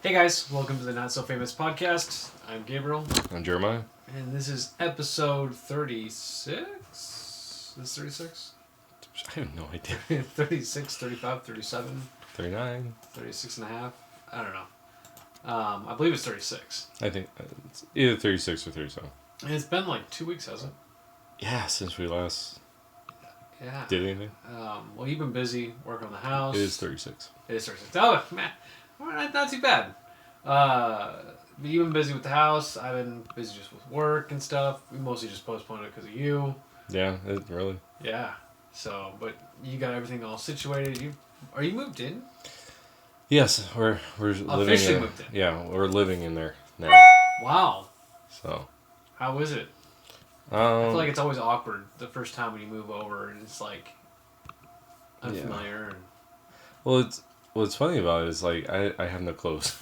Hey guys, welcome to the Not So Famous podcast. I'm Gabriel, I'm Jeremiah. and this is episode 36? This is 36? I have no idea. 36, 35, 37, 39. 36 and a half? I don't know. I believe it's 36. I think it's either 36 or 37. And it's been like 2 weeks, hasn't Yeah, since we last it? Yeah. did anything. Well, you've been busy working on the house. It is 36. It is 36. Oh, man. Well, not too bad. But you've been busy with the house. I've been busy just with work and stuff. We mostly just postponed it because of you. Yeah, it really. Yeah. So, but you got everything all situated. Are you moved in? Yes, we're living Officially moved in. Yeah, we're living in there now. Wow. So. How is it? I feel like it's always awkward the first time when you move over, and it's like unfamiliar. Yeah. And Well, what's funny about it is like I have no clothes.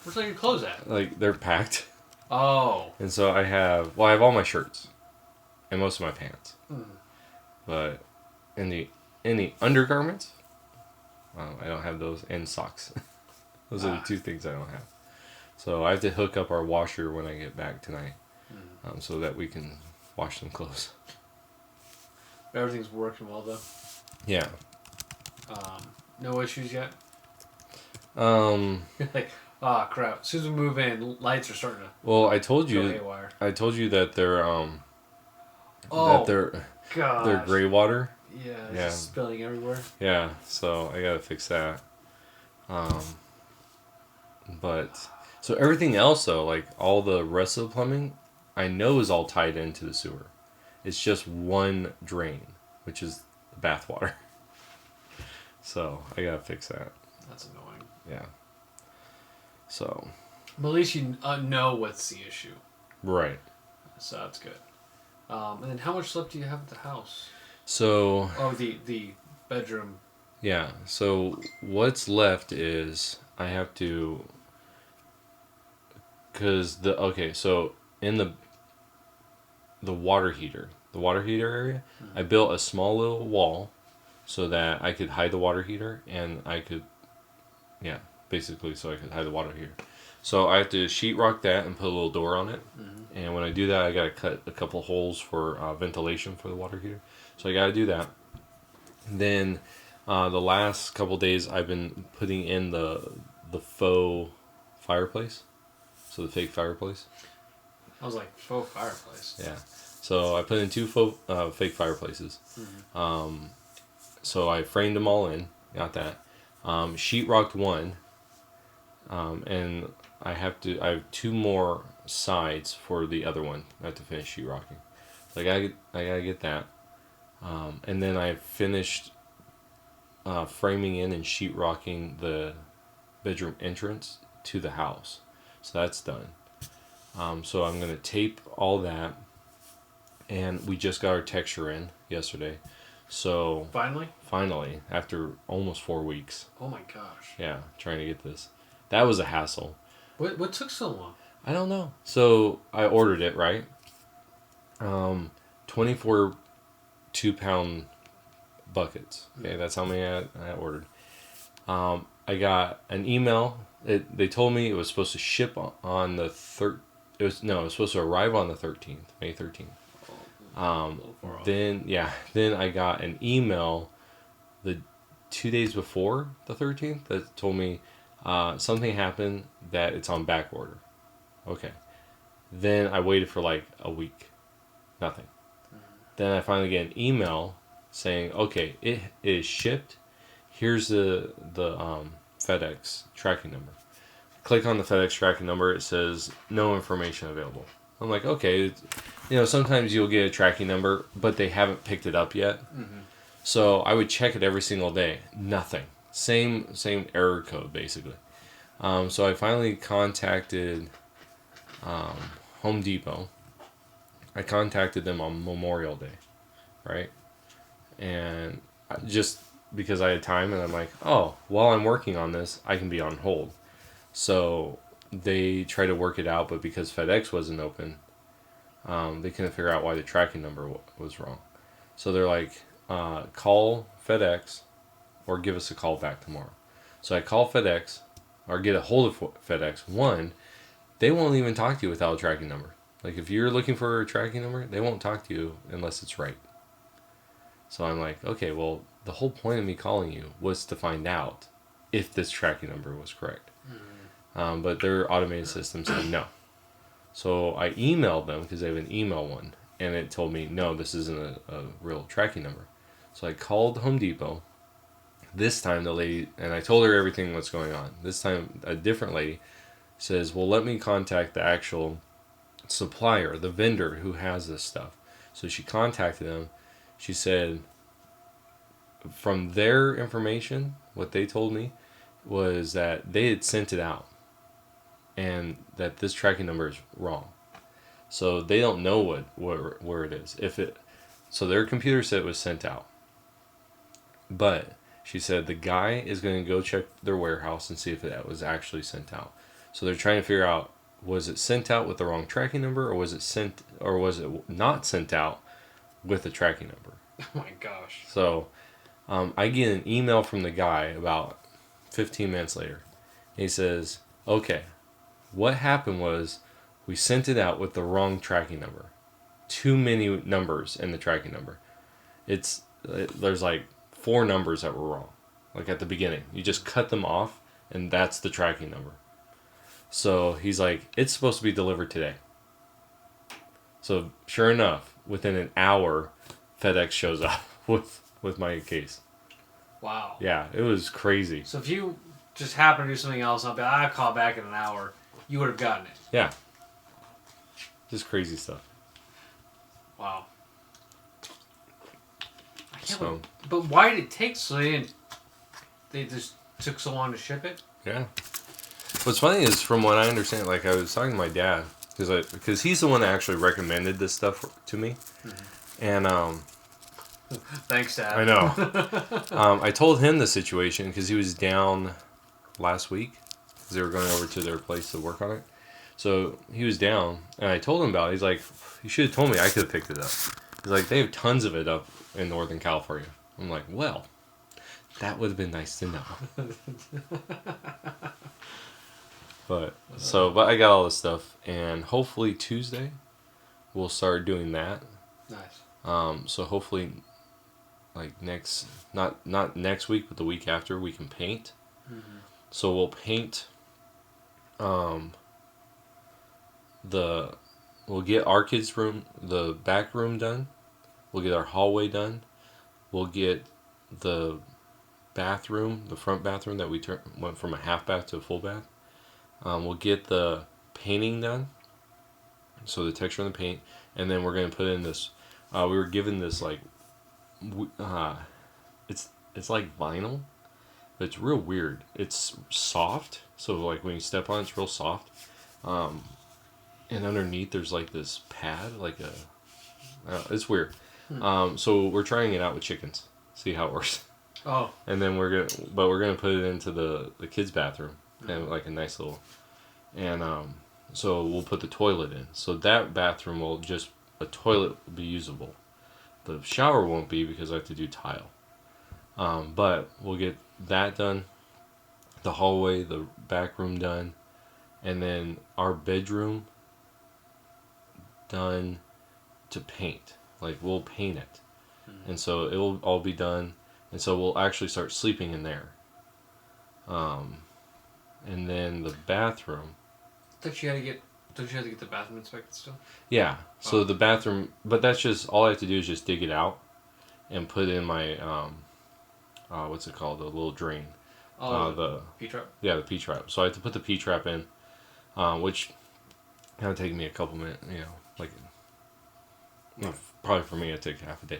where's all your clothes at? Like they're packed. Oh. And so I have all my shirts, and most of my pants. But in the undergarments, I don't have those, and socks. Those are the two things I don't have. So I have to hook up our washer when I get back tonight, so that we can wash some clothes. Everything's working well though. Yeah. No issues yet. Well, Like, crap! As soon as we move in, lights are starting to I told go you. haywire. I told you that they're Oh, they're gosh. gray water. Yeah, it's Yeah. just spilling everywhere. Yeah. So I gotta fix that. But so everything else though, like all the rest of the plumbing, I know is all tied into the sewer. It's just one drain, which is the bath water. So I gotta fix that. That's annoying. Yeah. So. But at least you know what's the issue. Right. So that's good. And then how much left do you have at the house? So. Oh, the bedroom. Yeah. So what's left is I have to. So in the water heater area, I built a small little wall so that I could hide the water heater, and I could, yeah, basically so I could hide the water heater. So I have to sheetrock that and put a little door on it. And when I do that, I gotta cut a couple holes for ventilation for the water heater. So I gotta do that. Then the last couple days I've been putting in the faux fireplace. So the fake fireplace. I was like, faux fireplace. Yeah. So I put in two fake fireplaces. So I framed them all in. Got that. Sheetrocked one. And I have two more sides for the other one. I have to finish sheetrocking. So I gotta get that. And then I finished framing in and sheetrocking the bedroom entrance to the house. So that's done. So I'm going to tape all that. And we just got our texture in yesterday. So finally, after almost 4 weeks. Oh my gosh. Yeah, trying to get this. That was a hassle. What took so long? I don't know. So I ordered it, right? 24 2-pound buckets. Okay, that's how many I ordered. I got an email. They told me it was supposed to ship on the It was supposed to arrive on the 13th, May 13th. Then I got an email the 2 days before the 13th that told me something happened that it's on back order. Okay. Then I waited for like a week. Nothing. Then I finally get an email saying, okay, it is shipped. Here's the FedEx tracking number. Click on the FedEx tracking number. It says no information available. I'm like, okay, sometimes you'll get a tracking number, but they haven't picked it up yet. So I would check it every single day. Nothing. Same error code basically. So I finally contacted Home Depot. I contacted them on Memorial Day, right? And just because I had time, and I'm like, oh, while I'm working on this, I can be on hold. So they tried to work it out, but because FedEx wasn't open, they couldn't figure out why the tracking number was wrong. So they're like, call FedEx or give us a call back tomorrow. So I call FedEx, or get a hold of FedEx, one, they won't even talk to you without a tracking number. Like if you're looking for a tracking number, they won't talk to you unless it's right. So I'm like, okay, well, the whole point of me calling you was to find out if this tracking number was correct. But their automated system said no. So I emailed them because they have an email one, and it told me, no, this isn't a real tracking number. So I called Home Depot. This time the lady, and I told her everything what's going on. This time a different lady says, well, let me contact the actual supplier, the vendor who has this stuff. So she contacted them. She said, from their information, what they told me was that they had sent it out and that this tracking number is wrong. So they don't know where it is. So their computer said it was sent out. But she said the guy is going to go check their warehouse and see if it was actually sent out. So they're trying to figure out, was it sent out with the wrong tracking number, or was it not sent out with a tracking number? Oh my gosh. So I get an email from the guy about 15 minutes later. He says, okay, what happened was we sent it out with the wrong tracking number. Too many numbers in the tracking number. There's like 4 numbers that were wrong. Like at the beginning. You just cut them off and that's the tracking number. So he's like, it's supposed to be delivered today. So sure enough, within an hour, FedEx shows up with my case. Wow. Yeah, it was crazy. So if you just happen to do something else, I'll call back in an hour, you would have gotten it. Yeah. Just crazy stuff. Wow. I can't So, but why did it take so they just took so long to ship it? yeah. What's funny is, from what I understand, like I was talking to my dad, because he's the one that actually recommended this stuff to me. Mm-hmm. And thanks, Dad. I know. I told him the situation because he was down last week because they were going over to their place to work on it. So he was down, and I told him about it. He's like, you should have told me. I could have picked it up. He's like, they have tons of it up in Northern California. I'm like, well, that would have been nice to know. But I got all this stuff, and hopefully Tuesday we'll start doing that. Nice. So hopefully, like not next week, but the week after, we can paint. Mm-hmm. So we'll paint. We'll get our kids' room, the back room done. We'll get our hallway done. We'll get the bathroom, the front bathroom that we went from a half bath to a full bath. We'll get the painting done, so the texture on the paint, and then we're going to put in this, we were given this, like, it's like vinyl, but it's real weird. It's soft, so like when you step on it, it's real soft, and underneath there's like this pad, like it's weird. So we're trying it out with chickens, see how it works. Oh. And then we're gonna put it into the kids' bathroom. And like a nice little, and so we'll put the toilet in. So that bathroom a toilet will be usable. The shower won't be because I have to do tile. But we'll get that done, the hallway, the back room done, and then our bedroom done to paint. Like we'll paint it, and so it will all be done, and so we'll actually start sleeping in there. And then the bathroom. Don't you have to get the bathroom inspected still? Yeah. So the bathroom, but that's just, all I have to do is just dig it out and put in my, what's it called? The little drain. Oh, the P-trap? Yeah, the P-trap. So I have to put the P-trap in, which kind of take me a couple minutes, probably for me it'd take half a day.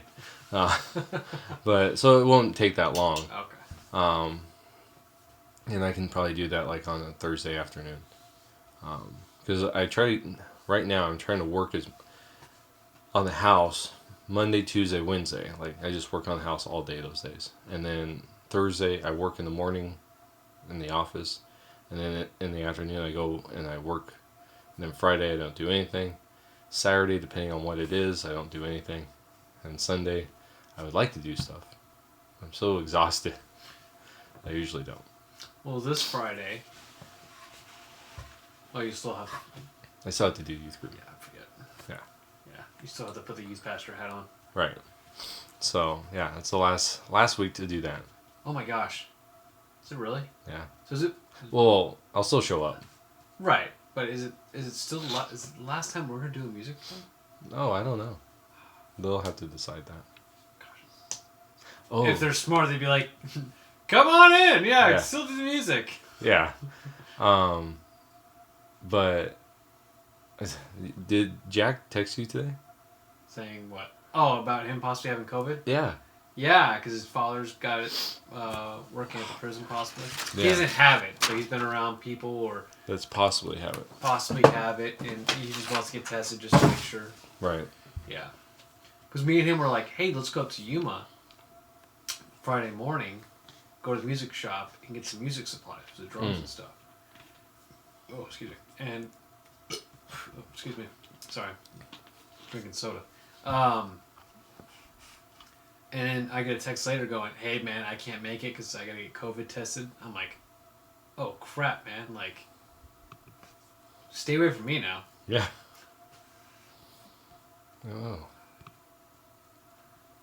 But, so it won't take that long. Okay. And I can probably do that like on a Thursday afternoon. Because right now I'm trying to work on the house Monday, Tuesday, Wednesday. Like I just work on the house all day those days. And then Thursday I work in the morning in the office. And then in the afternoon I go and I work. And then Friday I don't do anything. Saturday, depending on what it is, I don't do anything. And Sunday I would like to do stuff. I'm so exhausted. I usually don't. Well, this Friday, Oh, you still have. I still have to do youth group. Yeah, I forget. Yeah. Yeah, you still have to put the youth pastor hat on. Right. So yeah, it's the last week to do that. Oh my gosh. Is it really? Yeah. So is it? Well, I'll still show up. Right, but is it still is it the last time we're gonna do a music thing? Oh, I don't know. They'll have to decide that. Gosh. Oh. If they're smart, they'd be like, "Come on in, Yeah. still do the music." Yeah. But did Jack text you today? Saying what? Oh, about him possibly having COVID? Yeah. Yeah, because his father's got it working at the prison possibly. Yeah. He doesn't have it, so he's been around people or That's possibly have it. possibly have it, and he just wants to get tested just to make sure. Right. Yeah. Because me and him were like, hey, let's go up to Yuma Friday morning, go to the music shop, and get some music supplies for the drums and stuff. Oh, excuse me. And, oh, excuse me. Sorry. Drinking soda. And then I get a text later going, hey, man, I can't make it because I got to get COVID tested. I'm like, oh, crap, man. Like, stay away from me now. Yeah. Oh.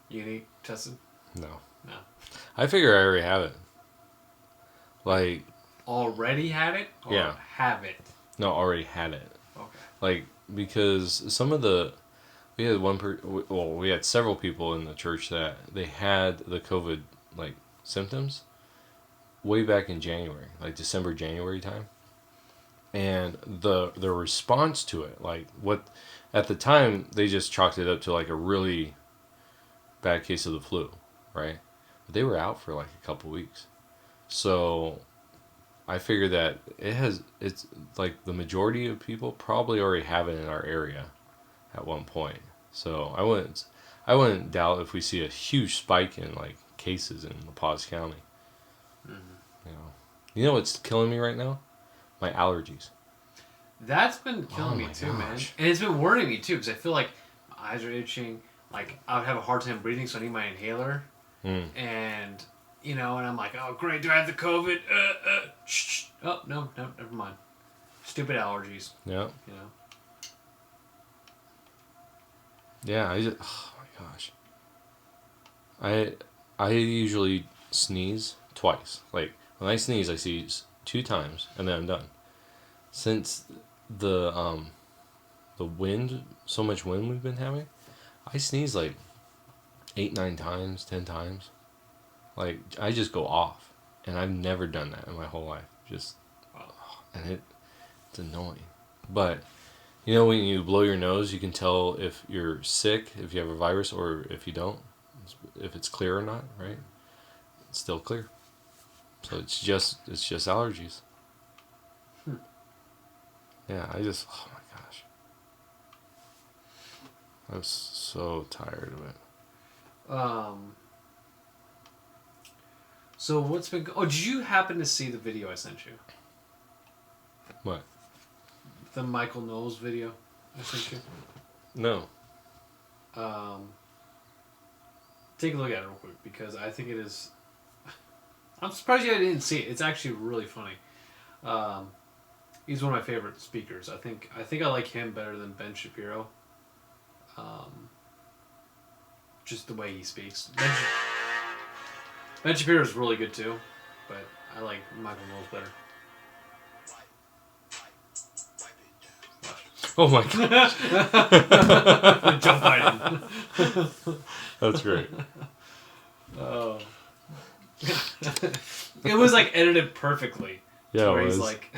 You gonna get tested? No. No. I figure I already have it. Like. Already had it? Or Yeah. have it? No, already had it. Okay. Like, because some of the. We had we had several people in the church that they had the COVID, like, symptoms way back in January, like December, January time. And the response to it, like, what, at the time, they just chalked it up to, like, a really bad case of the flu, right? But they were out for, like, a couple weeks. So I figured that it's, like, the majority of people probably already have it in our area at one point. So I wouldn't doubt if we see a huge spike in, like, cases in La Paz County. Mm-hmm. You know what's killing me right now? My allergies. That's been killing me too, man. And it's been worrying me too, because I feel like my eyes are itching. Like, I would have a hard time breathing, so I need my inhaler. And, and I'm like, oh, great, do I have the COVID? Shh. Oh, no, never mind. Stupid allergies. Yeah. Yeah, oh my gosh. I usually sneeze twice. Like, when I sneeze, I sneeze 2 times, and then I'm done. Since the wind, so much wind we've been having, I sneeze like 8, 9 times, 10 times. Like, I just go off, and I've never done that in my whole life. And it's annoying. But, when you blow your nose, you can tell if you're sick, if you have a virus, or if you don't, if it's clear or not, right? It's still clear. So it's just allergies. Yeah, oh my gosh. I was so tired of it. So what's been... Oh, did you happen to see the video I sent you? What? The Michael Knowles video I sent you? No. Take a look at it real quick, because I think it is... I'm surprised you didn't see it. It's actually really funny. He's one of my favorite speakers. I think I like him better than Ben Shapiro. Just the way he speaks. Ben Shapiro is really good too, but I like Michael Knowles better. Oh my gosh. Joe Biden. That's great. Oh. It was like edited perfectly. Yeah, where it was. He's like...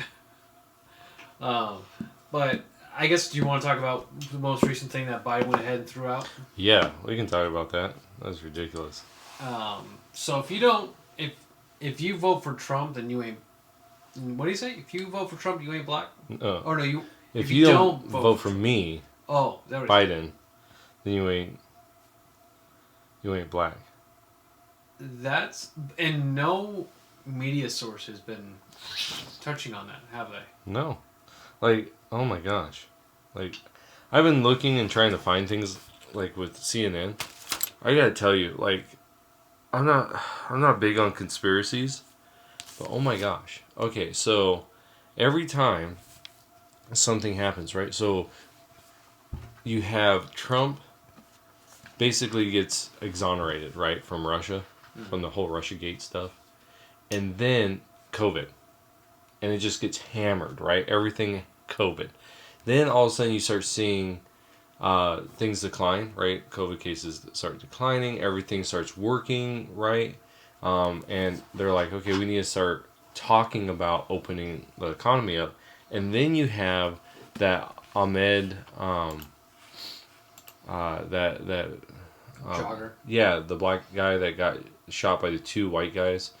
but I guess, do you want to talk about the most recent thing that Biden went ahead and threw out? Yeah, we can talk about that. That was ridiculous. So if you don't... If you vote for Trump, then you ain't... What do you say? If you vote for Trump, you ain't black? Or no, you... If you don't vote for me, oh, is that what Biden, then you ain't black. That's... And no media source has been touching on that, have they? No. Like, oh my gosh. Like, I've been looking and trying to find things, like, with CNN. I gotta tell you, like, I'm not big on conspiracies, but oh my gosh. Okay, so every time something happens, right? So you have Trump basically gets exonerated, right, from Russia, from the whole Russiagate stuff, and then COVID, and it just gets hammered, right? Everything COVID. Then all of a sudden you start seeing things decline, right? COVID cases start declining. Everything starts working, right? And they're like, okay, we need to start talking about opening the economy up. And then you have that Ahmed, that Jogger. yeah, the black guy that got shot by the two white guys,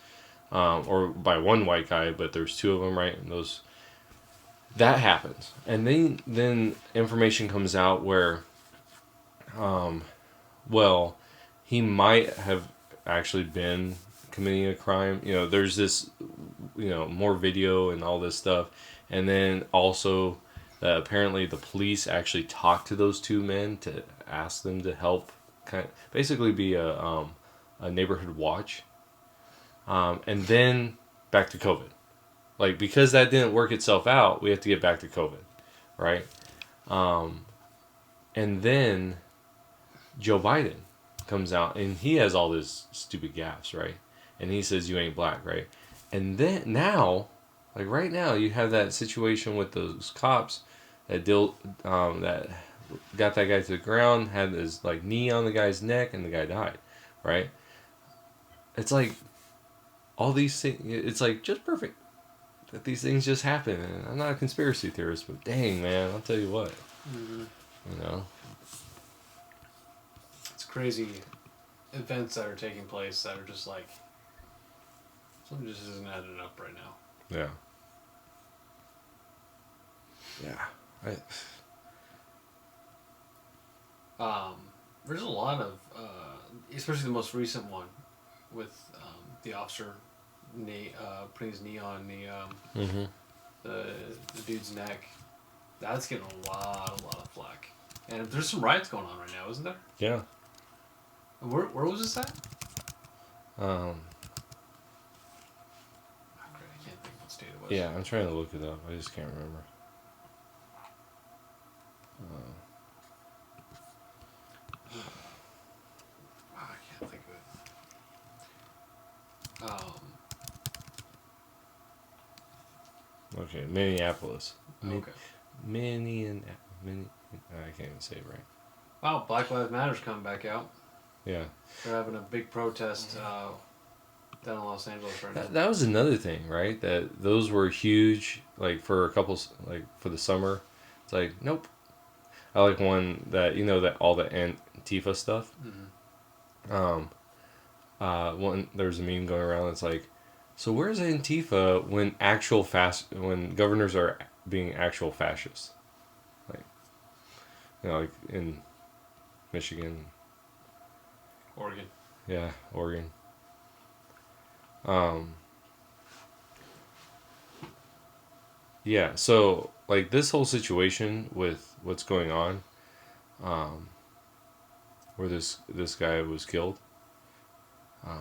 or by one white guy, but there's two of them, right? And those that happens, and then information comes out where, well, he might have actually been committing a crime. You know, there's this, more video and all this stuff, and then also that apparently the police actually talked to those two men to ask them to help, basically be a neighborhood watch, and then back to COVID. Like, because that didn't work itself out, we have to get back to COVID, right? And then Joe Biden comes out and he has all this stupid gaffes, right? And he says you ain't black, right? And then now, like right now, you have that situation with those cops that got that guy to the ground, had his like knee on the guy's neck, and the guy died, right? It's like all these things. It's like just perfect that these things just happen. And I'm not a conspiracy theorist, but dang, man, I'll tell you what. Mm-hmm. You know, It's crazy events that are taking place that are just like something just isn't adding up right now. yeah, yeah. There's a lot of, especially the most recent one with the officer putting his knee on the dude's neck. That's getting a lot of flack. And there's some riots going on right now, isn't there? Yeah. Where was this at? Um. I can't think what state it was. Yeah, I'm trying to look it up. I just can't remember. I can't think of it. Okay, Minneapolis. Okay. I can't even say it right. Wow, Black Lives Matter's coming back out. Yeah. They're having a big protest down in Los Angeles right now. That was another thing, right? That those were huge, like for a couple, like for the summer. It's like, nope. I like one that, that all the Antifa stuff. Mm-hmm. One there's a meme going around that's like, so where's Antifa when governors are being actual fascists? Like, like in Michigan. Oregon. Yeah, Oregon. Yeah, so like this whole situation with what's going on, where this guy was killed. I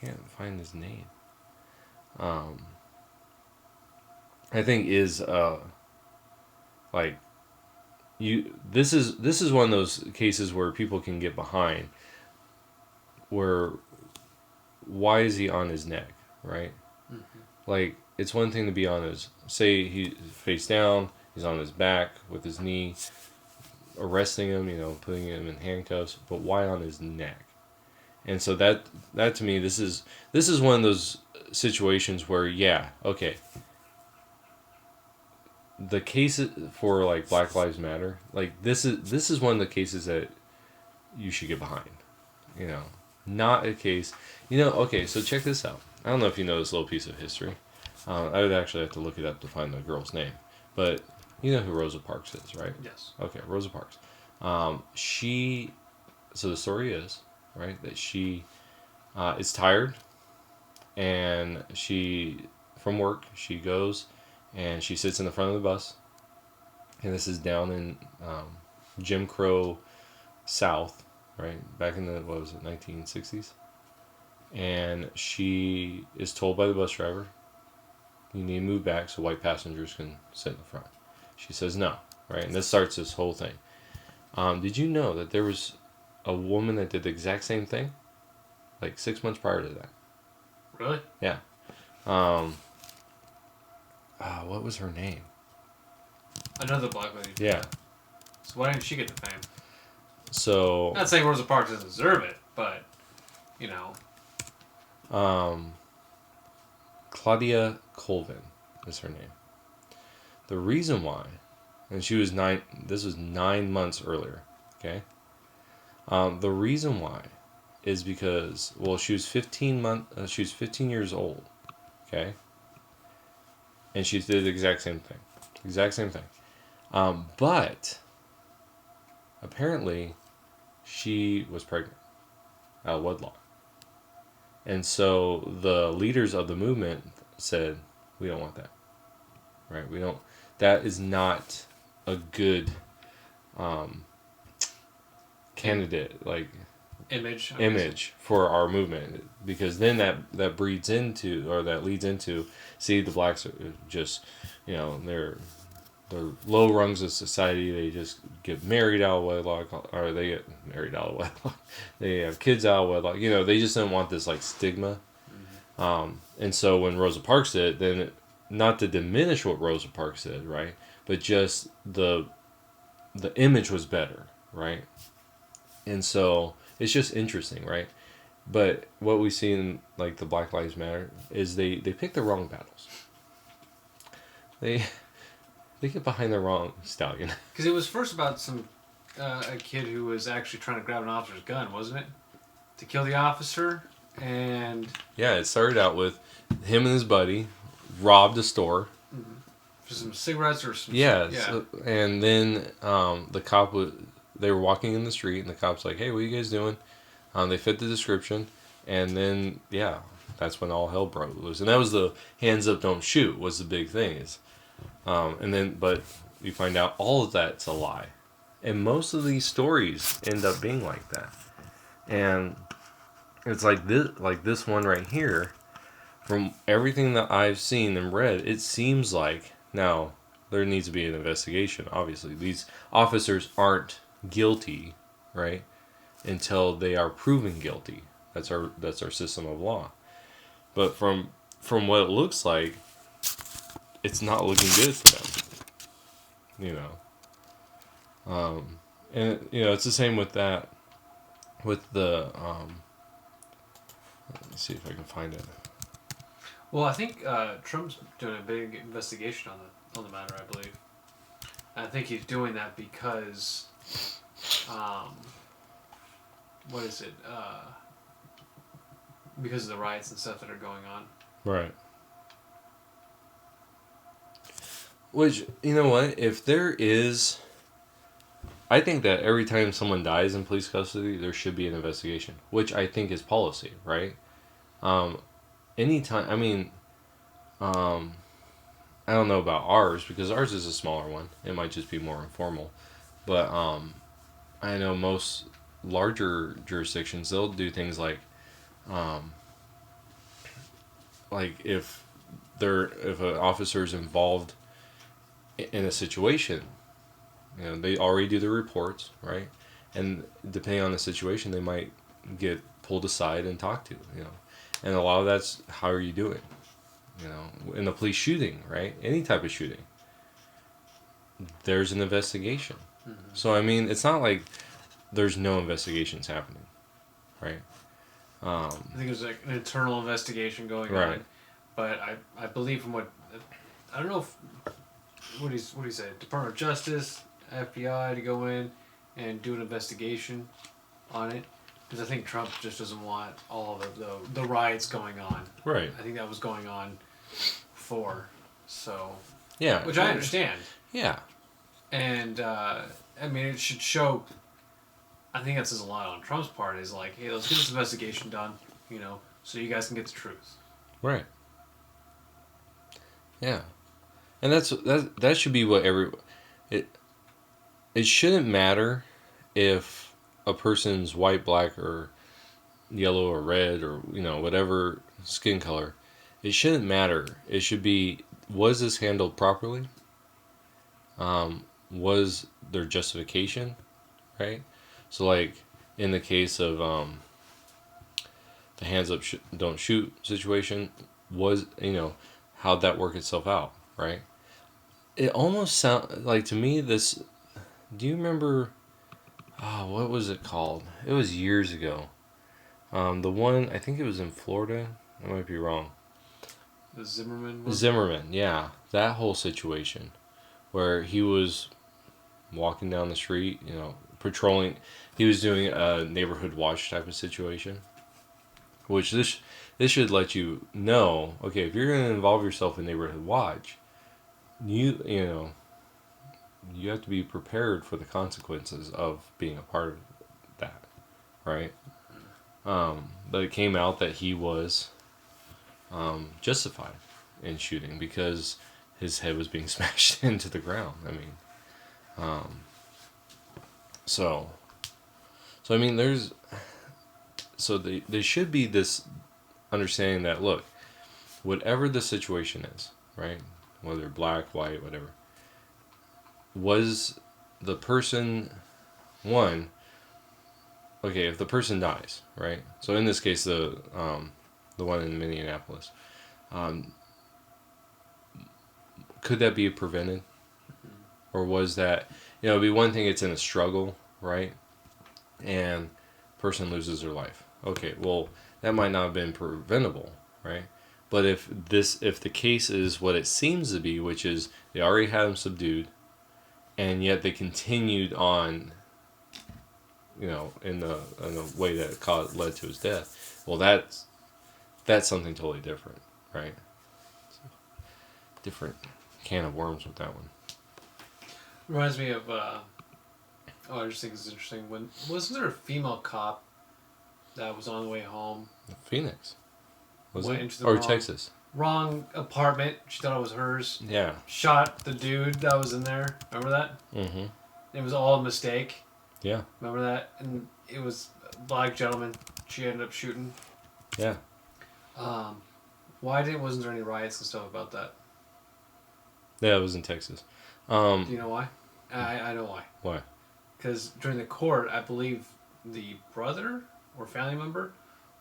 can't find his name. I think is like this is one of those cases where people can get behind. Where why is he on his neck, right? Mm-hmm. Like, it's one thing to be on his, say he's face down, he's on his back with his knee, arresting him, putting him in handcuffs, but why on his neck? And so that to me, this is one of those situations where, yeah, okay, the cases for like Black Lives Matter, like this is one of the cases that you should get behind, not a case, okay, so check this out. I don't know if you know this little piece of history. I would actually have to look it up to find the girl's name. But you know who Rosa Parks is, right? Yes. Okay, Rosa Parks. So the story is, right, that she is tired, and from work, she goes and she sits in the front of the bus. And this is down in Jim Crow South, right? Back in the, 1960s. And she is told by the bus driver, You need to move back so white passengers can sit in the front. She says no, right? And this starts this whole thing. Did you know that there was a woman that did the exact same thing? Like 6 months prior to that. Really? Yeah. What was her name? Another black lady. Yeah. So why didn't she get the fame? So. Not saying Rosa Parks doesn't deserve it, but, Claudia Colvin is her name. The reason why, and this was 9 months earlier, okay? The reason why is because, well, she was 15 years old, okay? And she did the exact same thing. But apparently she was pregnant out of wedlock. And so the leaders of the movement said, we don't want that. Right? That is not a good candidate, like image for our movement, because then that leads into, see, the blacks are just, they're low rungs of society. They just get married out of wedlock, or they get married out of wedlock. They have kids out of wedlock. They just don't want this like stigma. And so when Rosa Parks did, then not to diminish what Rosa Parks did, right? But just the image was better, right? And so it's just interesting, right? But what we see in like the Black Lives Matter is they pick the wrong battles. They get behind the wrong stallion. Because it was first about a kid who was actually trying to grab an officer's gun, wasn't it? To kill the officer, and... Yeah, it started out with him and his buddy robbed a store. Mm-hmm. For some cigarettes or some... Yeah. And then the cop they were walking in the street, and the cop's like, hey, what are you guys doing? They fit the description, and then, yeah, that's when all hell broke loose. And that was the hands up, don't shoot was the big thing. But you find out all of that's a lie. And most of these stories end up being like that. And it's like this one right here, from everything that I've seen and read, it seems like, now, there needs to be an investigation, obviously. These officers aren't guilty, right, until they are proven guilty. That's our system of law. But from what it looks like, it's not looking good for them, and it's the same with that, with the let me see if I can find it. Well, I think Trump's doing a big investigation on the matter, I believe. And I think he's doing that because what is it? Because of the riots and stuff that are going on. Right. Which, you know what? If there is... I think that every time someone dies in police custody, there should be an investigation. Which I think is policy, right? Anytime... I mean... I don't know about ours, because ours is a smaller one. It might just be more informal. But I know most larger jurisdictions, they'll do things like if an officer is involved in a situation, they already do the reports, right? And depending on the situation, they might get pulled aside and talked to, and a lot of that's, how are you doing, in a police shooting, right? Any type of shooting, there's an investigation. Mm-hmm. So I mean, it's not like there's no investigations happening, right? I think there's like an internal investigation going on, but I believe from what, I don't know if, what do you say, Department of Justice, FBI to go in and do an investigation on it, because I think Trump just doesn't want all of the riots going on. Right. I think that was going on before, so... Yeah. Which I understand. Yeah. And, I mean, it should show... I think that says a lot on Trump's part, is like, hey, let's get this investigation done, so you guys can get the truth. Right. Yeah. And that should be what it shouldn't matter if a person's white, black, or yellow, or red, or, whatever skin color. It shouldn't matter. It should be was this handled properly? Was there justification, right? So like in the case of the hands up don't shoot situation, was how'd that work itself out, right? It almost sound like to me this. Do you remember? Oh, what was it called? It was years ago. The one I think it was in Florida. I might be wrong. The Zimmerman one? Zimmerman, yeah, that whole situation where he was walking down the street, patrolling. He was doing a neighborhood watch type of situation, which this should let you know. Okay, if you're going to involve yourself in neighborhood watch, you have to be prepared for the consequences of being a part of that, right? But it came out that he was justified in shooting because his head was being smashed into the ground. I mean, so I mean, there should be this understanding that, look, whatever the situation is, right? Whether black, white, whatever, was the person one? Okay, if the person dies, right? So in this case, the one in Minneapolis, could that be prevented, or was that it'd be one thing? It's in a struggle, right? And person loses their life. Okay, well that might not have been preventable, right? But if the case is what it seems to be, which is they already had him subdued, and yet they continued on, in the way that led to his death. Well, that's something totally different, right? Different can of worms with that one. Reminds me of I just think it's interesting. Wasn't there a female cop that was on the way home? Phoenix. Went into the or Texas? Wrong apartment. She thought it was hers. Yeah. Shot the dude that was in there. Remember that? Mm-hmm. It was all a mistake. Yeah. Remember that? And it was a black gentleman she ended up shooting. Yeah. Wasn't there any riots and stuff about that? Yeah, it was in Texas. Do you know why? I know why. Why? Because during the court, I believe the brother or family member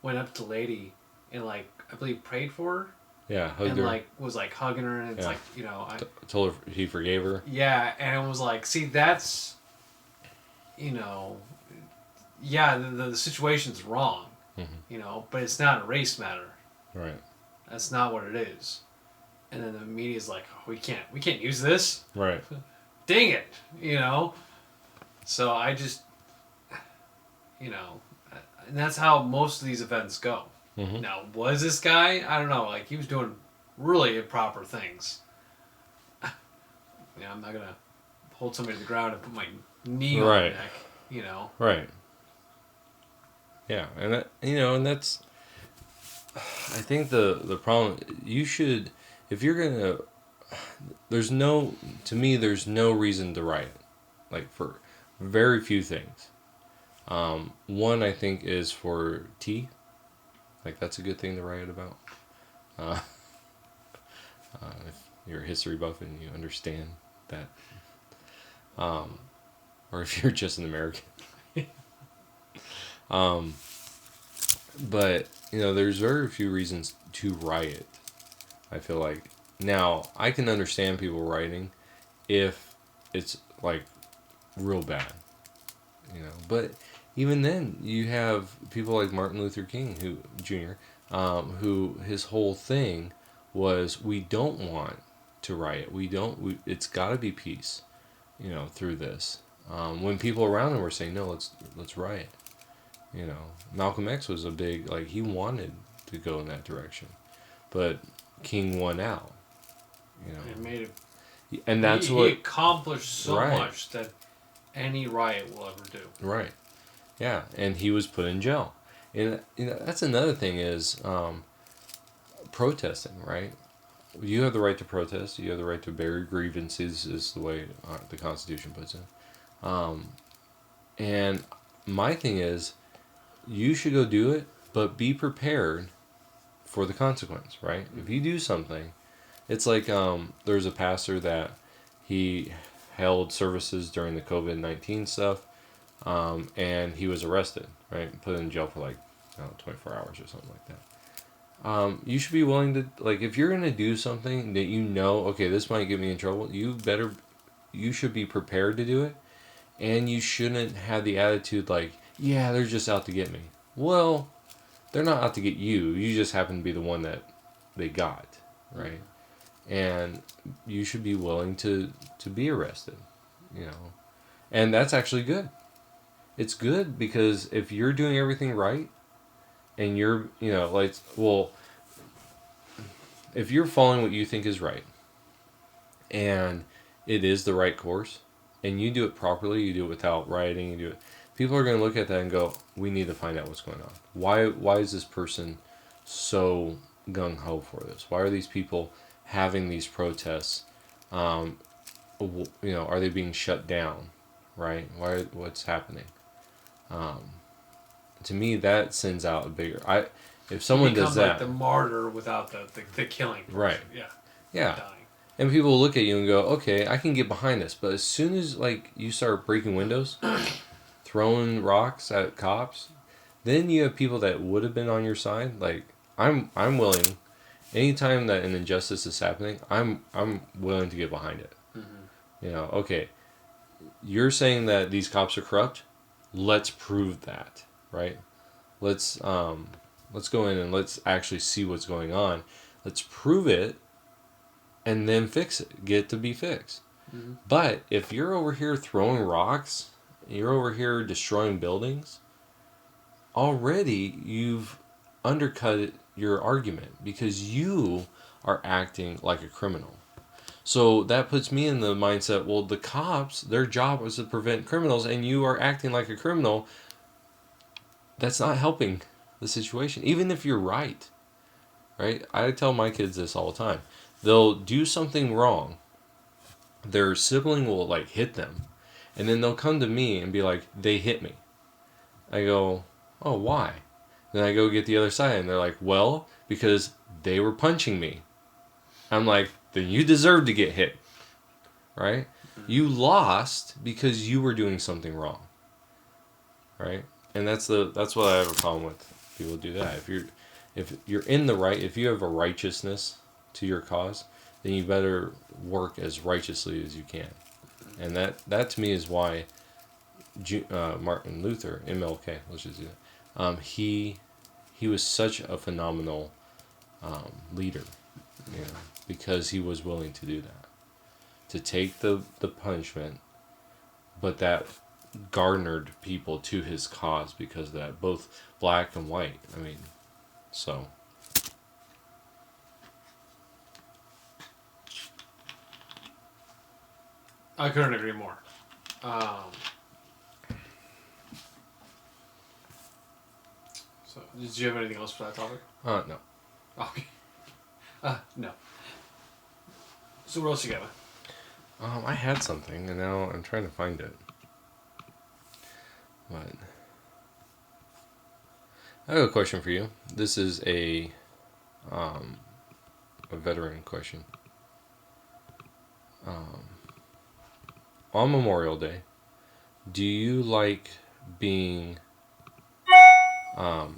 went up to the lady and I believe prayed for her. Yeah, hugged her. Was hugging her, and it's told her he forgave her. Yeah, and it was see, that's, the situation's wrong, but it's not a race matter. Right. That's not what it is. And then the media's like, oh, we can't use this. Right. Dang it, So I just, and that's how most of these events go. Mm-hmm. Now, was this guy? I don't know. He was doing really improper things. I'm not gonna hold somebody to the ground and put my knee on their neck. Right. Yeah, and that, and that's. I think the problem you should, if you're gonna, there's no reason to riot, for very few things. One I think is for tea. That's a good thing to write about. If you're a history buff and you understand that. Or if you're just an American. But, there's very few reasons to riot, I feel like. Now, I can understand people rioting if it's, real bad. But even then, you have people like Martin Luther King, Jr., who his whole thing was, we don't want to riot. It's got to be peace, through this. When people around him were saying, no, let's riot. Malcolm X was a big, he wanted to go in that direction. But King won out, It made it. And that's he accomplished so much that any riot will ever do. Right. Yeah, and he was put in jail. And that's another thing is protesting, right? You have the right to protest. You have the right to bear grievances, is the way the Constitution puts it. And my thing is, you should go do it, but be prepared for the consequence, right? If you do something It's like there's a pastor that he held services during the COVID-19 stuff, and he was arrested, right? Put in jail for like, I don't know, 24 hours or something like that. You should be willing to, like, if you're gonna do something that you know, okay, this might get me in trouble, you should be prepared to do it, and you shouldn't have the attitude like, yeah, they're just out to get me. Well, they're not out to get you. You just happen to be the one that they got, right? And you should be willing to be arrested, you know. And that's actually good. It's good because if you're doing everything right, and you're, you know, like, well, if you're following what you think is right, and it is the right course, and you do it properly, you do it without rioting, you do it, people are going to look at that and go, we need to find out what's going on. Why is this person so gung-ho for this? Why are these people having these protests? You know, are they being shut down, right? What's happening? To me, that sends out a bigger, if someone does that, like the martyr without the killing person. Right? Yeah. Dying. And people will look at you and go, okay, I can get behind this. But as soon as, like, you start breaking windows, throwing rocks at cops, then you have people that would have been on your side. Like, I'm willing, anytime that an injustice is happening, I'm willing to get behind it. You know, okay, you're saying that these cops are corrupt. Let's prove that, right? Let's go in and let's actually see what's going on. Let's prove it, and then fix it. Get it to be fixed. But if you're over here throwing rocks, you're over here destroying buildings, already you've undercut your argument because you are acting like a criminal. So that puts me in the mindset, well, the cops, their job was to prevent criminals, and you are acting like a criminal. That's not helping the situation, even if you're right. Right? I tell my kids this all the time. They'll do something wrong. Their sibling will, like, hit them. And then they'll come to me and be like, they hit me. I go, oh, why? Then I go get the other side, and they're like, well, because they were punching me. I'm like, then you deserve to get hit. Right? You lost because you were doing something wrong. Right? And that's what I have a problem with. People do that. If you're in the right, if you have a righteousness to your cause, then you better work as righteously as you can. And that to me is why Martin Luther, MLK, let's just do that. He was such a phenomenal leader, you know, because he was willing to do that, to take the punishment, but that garnered people to his cause because of that, both black and white. I mean, so. I couldn't agree more. So, did you have anything else for that topic? No. Okay. No. So what else you got? I had something, and now I'm trying to find it. But I have a question for you. This is a veteran question. On Memorial Day, do you like being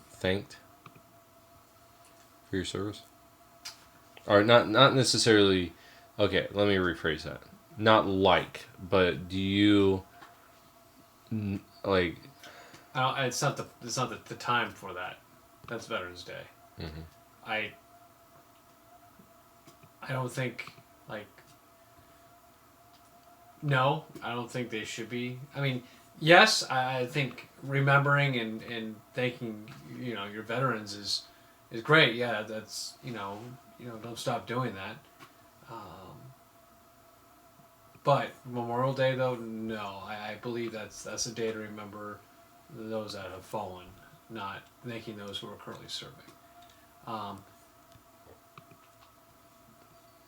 thanked for your service? Or not necessarily. Okay, let me rephrase that. Not like, but do you like? It's not the time for that. That's Veterans Day. Mm-hmm. I don't think, like. No, I don't think they should be. I mean, yes, I think remembering and thanking, you know, your veterans is great. Yeah, that's, you know, don't stop doing that. But Memorial Day, though, no, I believe that's a day to remember those that have fallen, not thanking those who are currently serving.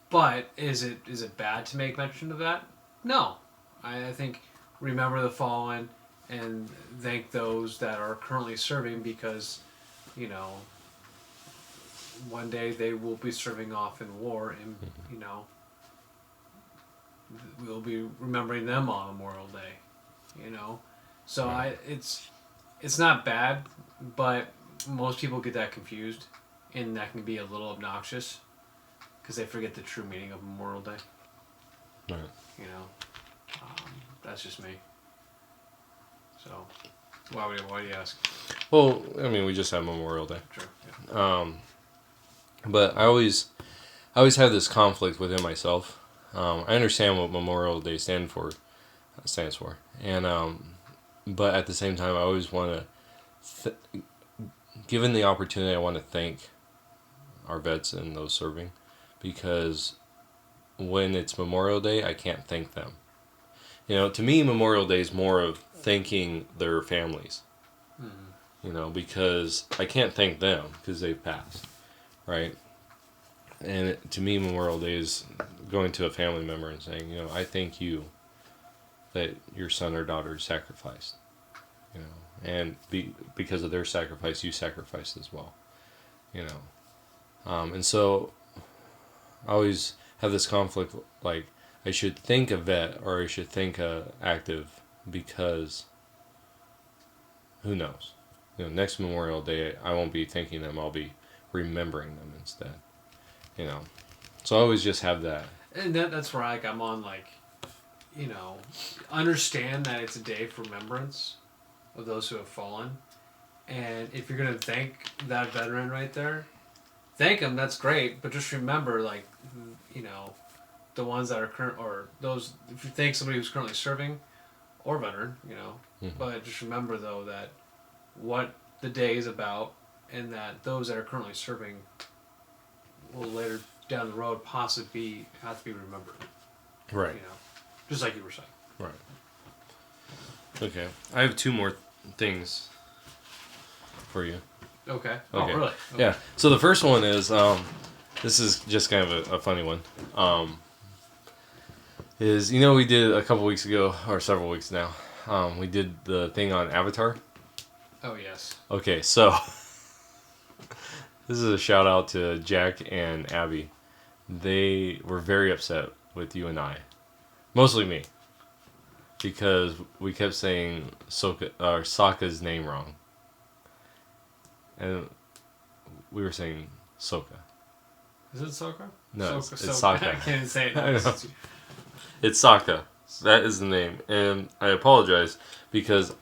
But is it bad to make mention of that? No. I think remember the fallen and thank those that are currently serving because, you know, one day they will be serving off in war, and you know, we'll be remembering them on Memorial Day. You know, so right. it's not bad, but most people get that confused, and that can be a little obnoxious because they forget the true meaning of Memorial Day. Right. You know, that's just me. So, why do you ask? Well, I mean, we just had Memorial Day. True. Yeah. But I always have this conflict within myself. I understand what Memorial Day stands for, and but at the same time, I always want to, given the opportunity, I want to thank our vets and those serving, because when it's Memorial Day, I can't thank them. You know, to me, Memorial Day is more of thanking their families. Mm-hmm. You know, because I can't thank them because they've passed, right? And to me, Memorial Day is going to a family member and saying, you know, I thank you that your son or daughter sacrificed, you know, and because of their sacrifice, you sacrificed as well, you know. And so I always have this conflict, like, I should thank a vet or I should thank a active, because who knows? You know, next Memorial Day, I won't be thanking them, I'll be remembering them instead, you know. So I always just have that. And that's where I'm on, like, you know, understand that it's a day for remembrance of those who have fallen. And if you're going to thank that veteran right there, thank them, that's great. But just remember, like, you know, the ones that are current, or those, if you thank somebody who's currently serving or veteran, you know, but just remember, though, that what the day is about, and that those that are currently serving will later down the road possibly have to be remembered. Right. You know, just like you were saying. Right. Okay. I have two more things for you. Okay. Okay. Oh, really? Okay. Yeah. So the first one is, this is just kind of a funny one. Is, you know, we did a couple weeks ago, or several weeks now, we did the thing on Avatar. Oh, yes. Okay, so this is a shout out to Jack and Abby. They were very upset with you and I. Mostly me. Because we kept saying Sokka's name wrong. And we were saying Sokka. Is it Sokka? No, Sokka, it's Sokka. Sokka. I can't say it. I know. It's Sokka. That is the name. And I apologize because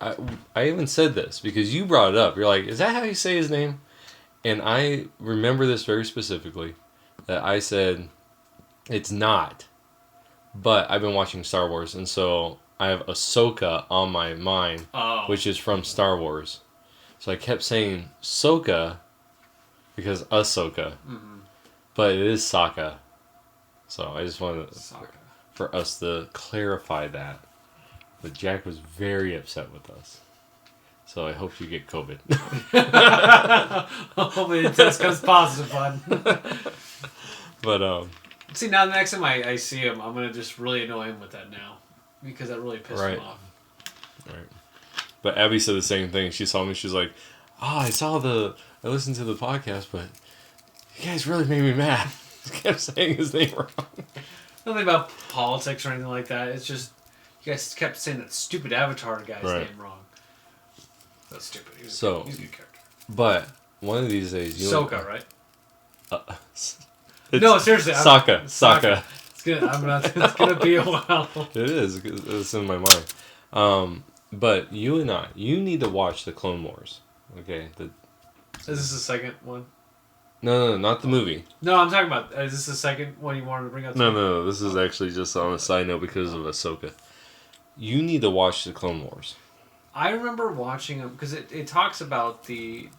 I even said this because you brought it up. You're like, is that how you say his name? And I remember this very specifically. That I said, it's not. But I've been watching Star Wars, and so I have Ahsoka on my mind, which is from Star Wars. So I kept saying Sokka because Ahsoka. Mm-hmm. But it is Sokka. So I just wanted for us to clarify that. But Jack was very upset with us. So I hope you get COVID. Hopefully the test comes positive, bud. But, see, now the next time I see him, I'm going to just really annoy him with that now. Because that really pissed him off. Right. But Abby said the same thing. She saw me, she's like, I listened to the podcast, but you guys really made me mad. He kept saying his name wrong. Nothing about politics or anything like that. It's just, you guys kept saying that stupid Avatar guy's name wrong. That's stupid. He's a good character. But one of these days, Sokka, right? No, seriously. Sokka. It's gonna be a while. It is. It's in my mind. But you and I, you need to watch the Clone Wars. Okay. Is this the second one? No, not the movie. No, I'm talking about. Is this the second one you wanted to bring up? No. This is actually just on a side note because of Ahsoka. You need to watch the Clone Wars. I remember watching them because it talks about it's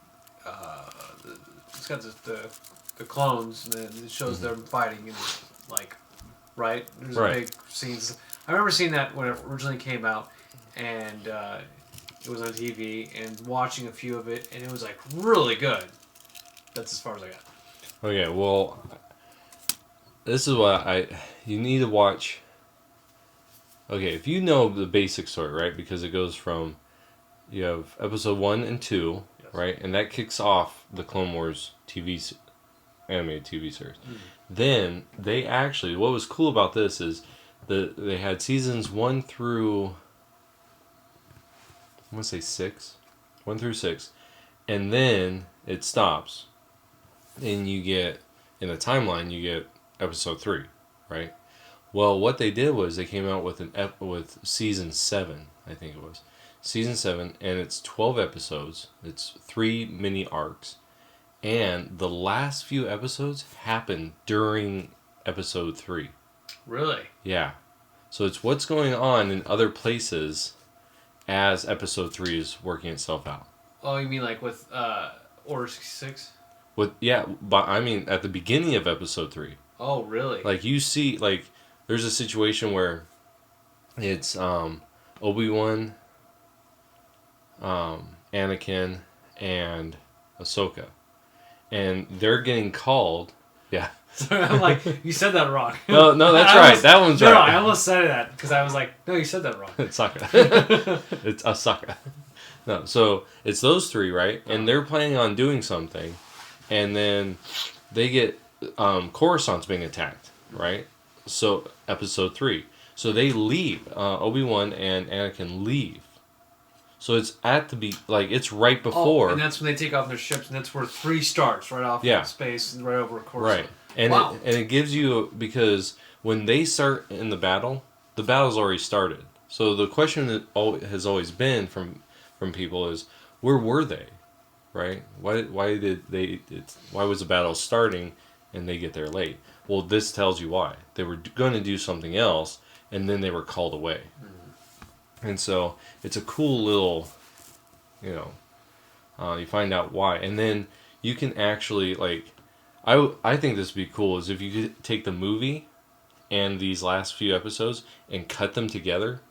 got the clones, and then it shows them fighting, and like, right? There's big scenes. I remember seeing that when it originally came out, and it was on TV, and watching a few of it, and it was like really good. That's as far as I got. Okay, well, this is what you need to watch. Okay, if you know the basic story, right? Because it goes from, you have episode 1 and 2, yes. Right? And that kicks off the Clone Wars TV animated TV series. Then they actually, what was cool about this is they had seasons 1 through, I want to say 6, 1 through 6, and then it stops, and you get, in the timeline, you get episode 3, right? Well, what they did was they came out with with season 7, I think it was. Season 7, and it's 12 episodes. It's 3 mini arcs. And the last few episodes happen during episode 3. Really? Yeah. So it's what's going on in other places as episode 3 is working itself out. Oh, you mean like with Order 66? But I mean at the beginning of episode 3. Oh, really? Like you see, like there's a situation where it's Obi-Wan, Anakin, and Ahsoka. And they're getting called. Yeah. Sorry, I'm like, you said that wrong. No, that's right. That one's right. No, I almost said that because I was like, no, you said that wrong. It's Sokka. It's Ahsoka. No, so it's those 3, right? And they're planning on doing something, and then they get Coruscant's being attacked, right? So episode 3. So they leave. Obi-Wan and Anakin leave. So it's it's right before. Oh, and that's when they take off their ships, and that's where 3 starts, right off in space, and right over Coruscant. Right. And wow. it gives you, because when they start in the battle's already started. So the question that has always been from people is, where were they? Right? Why was the battle starting and they get there late? Well, this tells you why. They were going to do something else, and then they were called away. And so it's a cool little, you find out why. And then you can actually, I think this would be cool, is if you could take the movie and these last few episodes and cut them together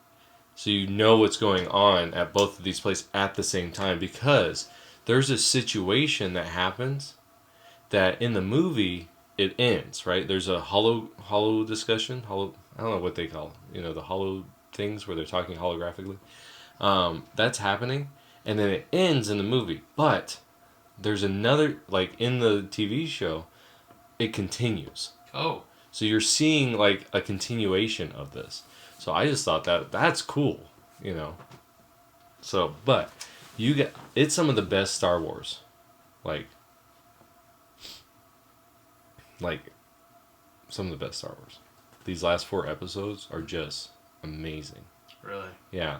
so you know what's going on at both of these places at the same time. Because there's a situation that happens that in the movie, it ends, right? There's a hollow discussion. I don't know what they call it. The hollow things where they're talking holographically. That's happening, and then it ends in the movie. But there's another, in the TV show, it continues. Oh. So you're seeing a continuation of this. So I just thought that's cool, So, but it's some of the best Star Wars, some of the best Star Wars. These last 4 episodes are just amazing. Really? Yeah.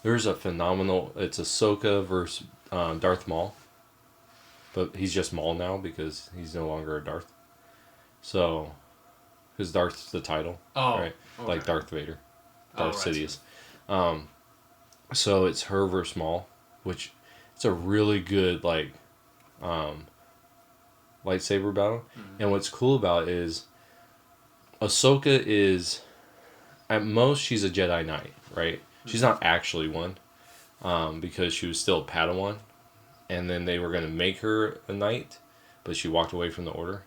There's a phenomenal... It's Ahsoka versus Darth Maul. But he's just Maul now because he's no longer a Darth. So... Because Darth's the title. Oh. Right? Okay. Like Darth Vader. Darth right. Sidious. So it's her versus Maul. Which... It's a really good, lightsaber battle. Mm-hmm. And what's cool about it is... Ahsoka is... At most, she's a Jedi Knight, right? She's not actually one, because she was still a Padawan, and then they were going to make her a knight, but she walked away from the order.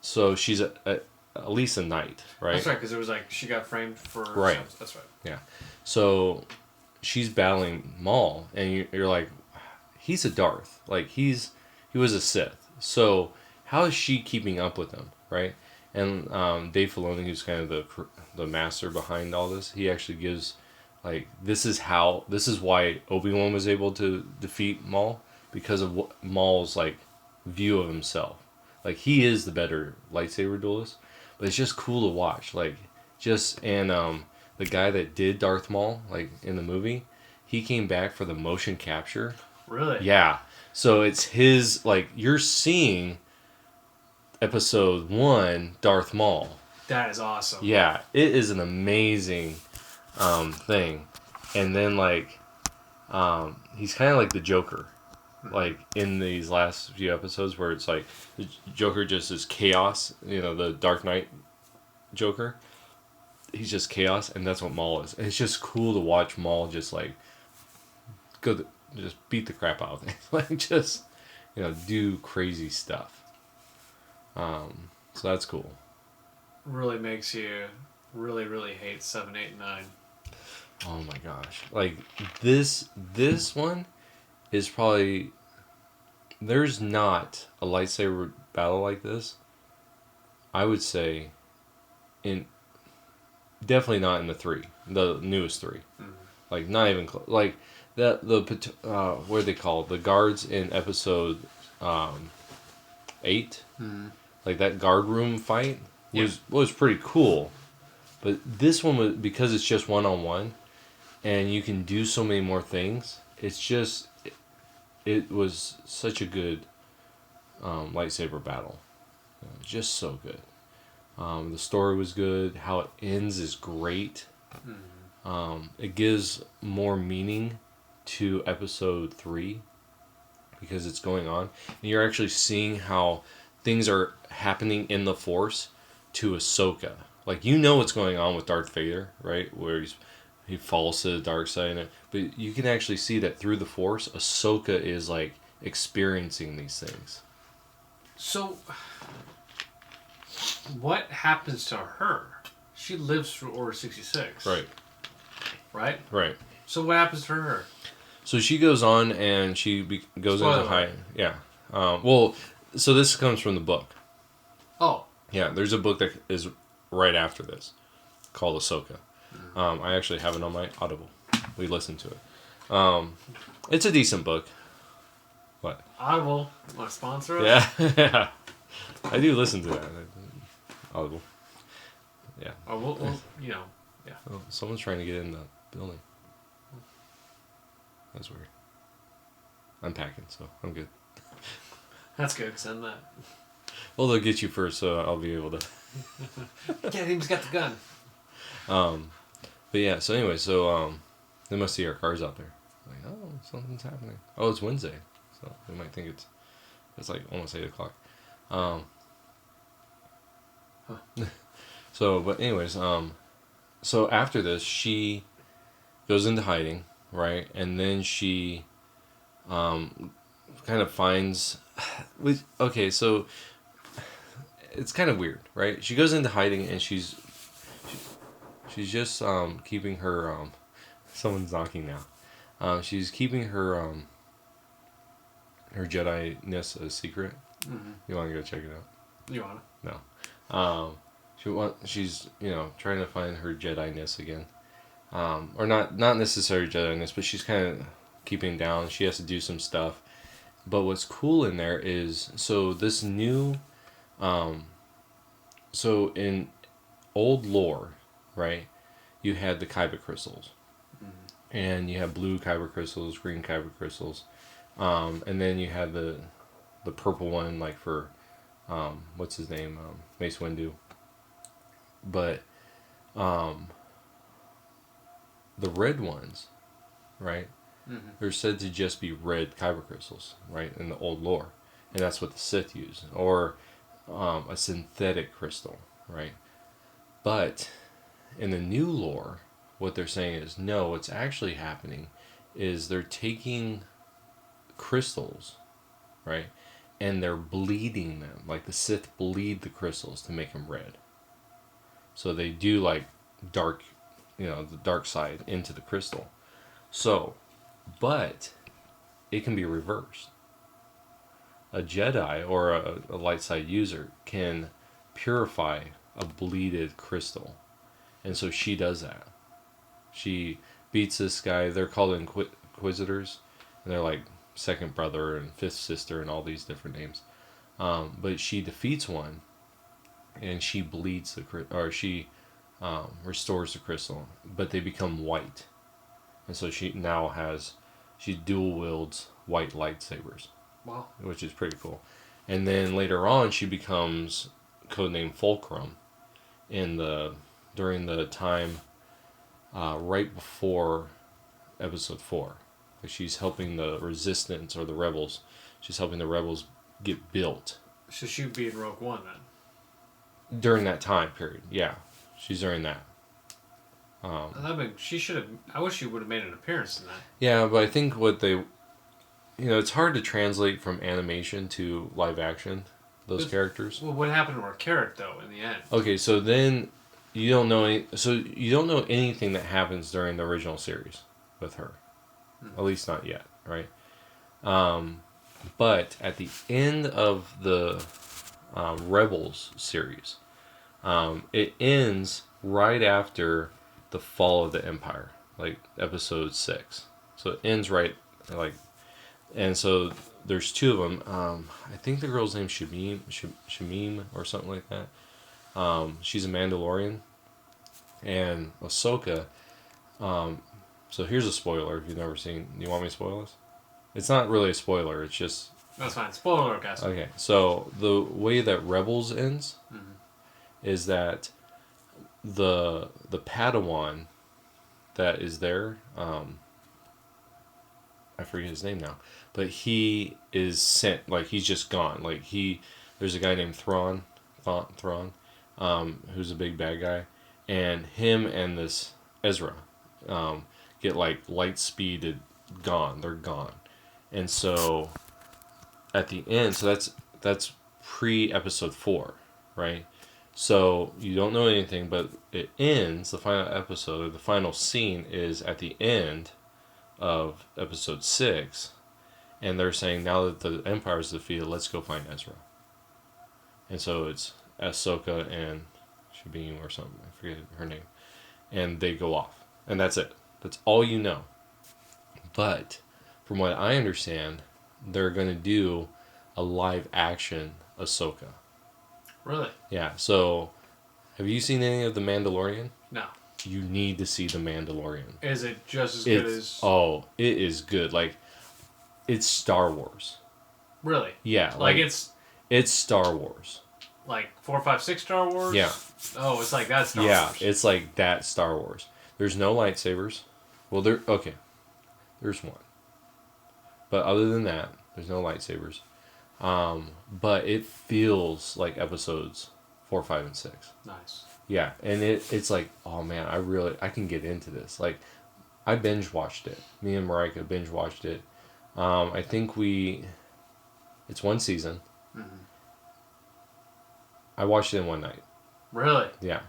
So she's at least a knight, right? That's right, because it was she got framed for... Right. That's right. Yeah. So she's battling Maul, and you're like, he's a Darth. He was a Sith. So how is she keeping up with him, right? And Dave Filoni, who's kind of the master behind all this, he actually gives, this is why Obi-Wan was able to defeat Maul, because of Maul's, view of himself. He is the better lightsaber duelist, but it's just cool to watch. The guy that did Darth Maul, in the movie, he came back for the motion capture. Really? Yeah. So it's his, you're seeing... Episode 1, Darth Maul. That is awesome. Yeah, it is an amazing thing. And then, he's kind of like the Joker. In these last few episodes where it's the Joker just is chaos. The Dark Knight Joker. He's just chaos, and that's what Maul is. And it's just cool to watch Maul just, just beat the crap out of things. Just, do crazy stuff. So that's cool. Really makes you really, really hate 7, 8, and 9. Oh my gosh. This one is probably there's not a lightsaber battle like this, I would say, in definitely not in the newest 3. Mm-hmm. Like, not even close. Like, what are they called? The guards in episode 8. Mm-hmm. Like, that guard room fight was pretty cool. But this one, was because it's just one-on-one, and you can do so many more things, it's just... It was such a good lightsaber battle. Just so good. The story was good. How it ends is great. Mm-hmm. It gives more meaning to episode 3 because it's going on. And you're actually seeing how things are happening in the Force to Ahsoka. Like, you know what's going on with Darth Vader, right? Where he falls to the dark side. But you can actually see that through the Force, Ahsoka is, like, experiencing these things. So, what happens to her? She lives through Order 66. Right. Right? Right. So what happens to her? So she goes on and she goes into hiding. Yeah. So this comes from the book. Oh. Yeah, there's a book that is right after this called Ahsoka. I actually have it on my Audible. We listened to it. It's a decent book. What? Audible. Want to sponsor us? Yeah. I do listen to that. Audible. Yeah. Oh, we'll yeah. Oh, someone's trying to get in the building. That's weird. I'm packing, so I'm good. That's good. Send that. Well, they'll get you first, so I'll be able to. Yeah, he's got the gun. But yeah. So anyway, they must see our cars out there. Like, oh, something's happening. Oh, it's Wednesday, so they might think it's like almost 8:00. So, but anyways, so after this, she goes into hiding, right? And then she kind of finds... Okay, so it's kind of weird, right? She goes into hiding and she's just keeping her... someone's knocking now. She's keeping her Jedi-ness a secret. Mm-hmm. You want to go check it out? You want to? No. She's trying to find her Jedi-ness again, or not necessarily Jedi-ness, but she's kind of keeping down. She has to do some stuff, but what's cool in there is this new, in old lore, right? You had the kyber crystals, and you have blue kyber crystals, green kyber crystals, and then you had the purple one, like for what's his name, Mace Windu. But the red ones, right? Mm-hmm. They're said to just be red kyber crystals, right, in the old lore, and that's what the Sith use, or a synthetic crystal, right? But in the new lore, what they're saying is no. What's actually happening is they're taking crystals, right, and they're bleeding them, like the Sith bleed the crystals to make them red. So they do like dark, the dark side into the crystal. So, but it can be reversed. A Jedi or a light side user can purify a bleeded crystal. And so she does that. She beats this guy. They're called Inquisitors. And they're like second brother and fifth sister and all these different names. But she defeats one. And she bleeds she restores the crystal, but they become white, and so she dual wields white lightsabers. Wow, which is pretty cool. And then later on, she becomes codenamed Fulcrum during the time right before Episode 4. Like, she's helping the Resistance or the Rebels. She's helping the Rebels get built. So she'd be in Rogue One then. During that time period, yeah, she's during that. She should have. I wish she would have made an appearance in that. Yeah, but I think what they, it's hard to translate from animation to live action. Those characters. Well, what happened to her character though in the end? Okay, so then you don't know anything that happens during the original series with her, at least not yet, right? But at the end of the Rebels series, it ends right after the fall of the Empire, like episode 6. So it ends right, like, and so there's two of them. I think the girl's name's Shamim or something like that. She's a Mandalorian, and Ahsoka. So here's a spoiler if you've never seen. You want me to spoil this? It's not really a spoiler. It's just. That's fine. Spoiler, guys. Okay, so the way that Rebels ends is that the Padawan that is there, I forget his name now, but he is sent, like he's just gone. Like there's a guy named Thrawn, who's a big bad guy, and him and this Ezra, get like light speeded gone. They're gone, and so at the end, so that's pre episode 4, right? So you don't know anything, but it ends, the final episode, or the final scene is at the end of episode 6, and they're saying now that the Empire is defeated, let's go find Ezra. And so it's Ahsoka and Shabim or something, I forget her name, and they go off, and that's it. That's all you know. But from what I understand, they're going to do a live action Ahsoka. Really? Yeah, so have you seen any of The Mandalorian? No. You need to see The Mandalorian. Is it just as good as... Oh, it is good. Like, it's Star Wars. Really? Yeah. Like It's Star Wars. Like 4, 5, 6 Star Wars? Yeah. Oh, it's like that Star Wars. Yeah, it's like that Star Wars. There's no lightsabers. Well, okay. There's one. But other than that, there's no lightsabers. But it feels like episodes 4, 5, and 6. Nice. Yeah, and it's like, oh man, I can get into this. Like, I binge watched it. Me and Marika binge watched it. I think it's one season. Mm-hmm. I watched it in one night. Really? Yeah,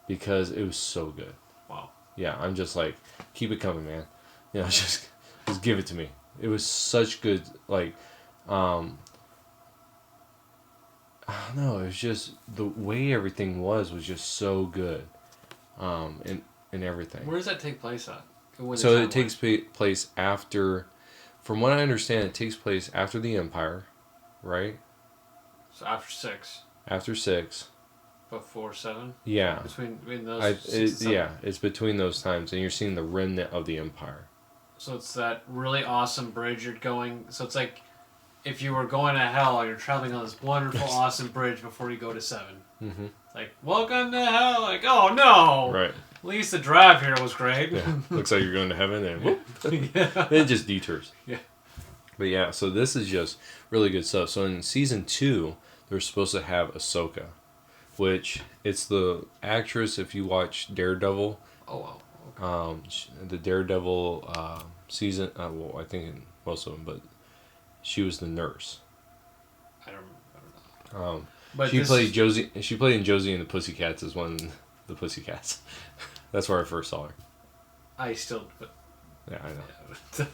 because it was so good. Wow. Yeah, I'm just like, keep it coming, man. You know, just give it to me. It was such good, like, I don't know, it was just, the way everything was just so good, and everything. Where does that take place at? So it takes place after, from what I understand, it takes place after the Empire, right? So after 6. After 6. Before 7? Yeah. Between those 6 and 7. Yeah, it's between those times, and you're seeing the remnant of the Empire. So it's that really awesome bridge you're going... So it's like if you were going to hell, you're traveling on this wonderful, awesome bridge before you go to 7. Mm-hmm. It's like, welcome to hell. Like, oh no! Right. At least the drive here was great. Yeah. Looks like you're going to heaven, and whoop. Yeah. It just detours. Yeah. But yeah, so this is just really good stuff. So in season 2, they're supposed to have Ahsoka, which it's the actress, if you watch Daredevil. Oh, wow. Okay. The Daredevil season, well, I think in most of them, but she was the nurse. I don't know. But she played Josie. She played in Josie and the Pussycats as one of the Pussycats. That's where I first saw her. But Yeah, I know. Yeah.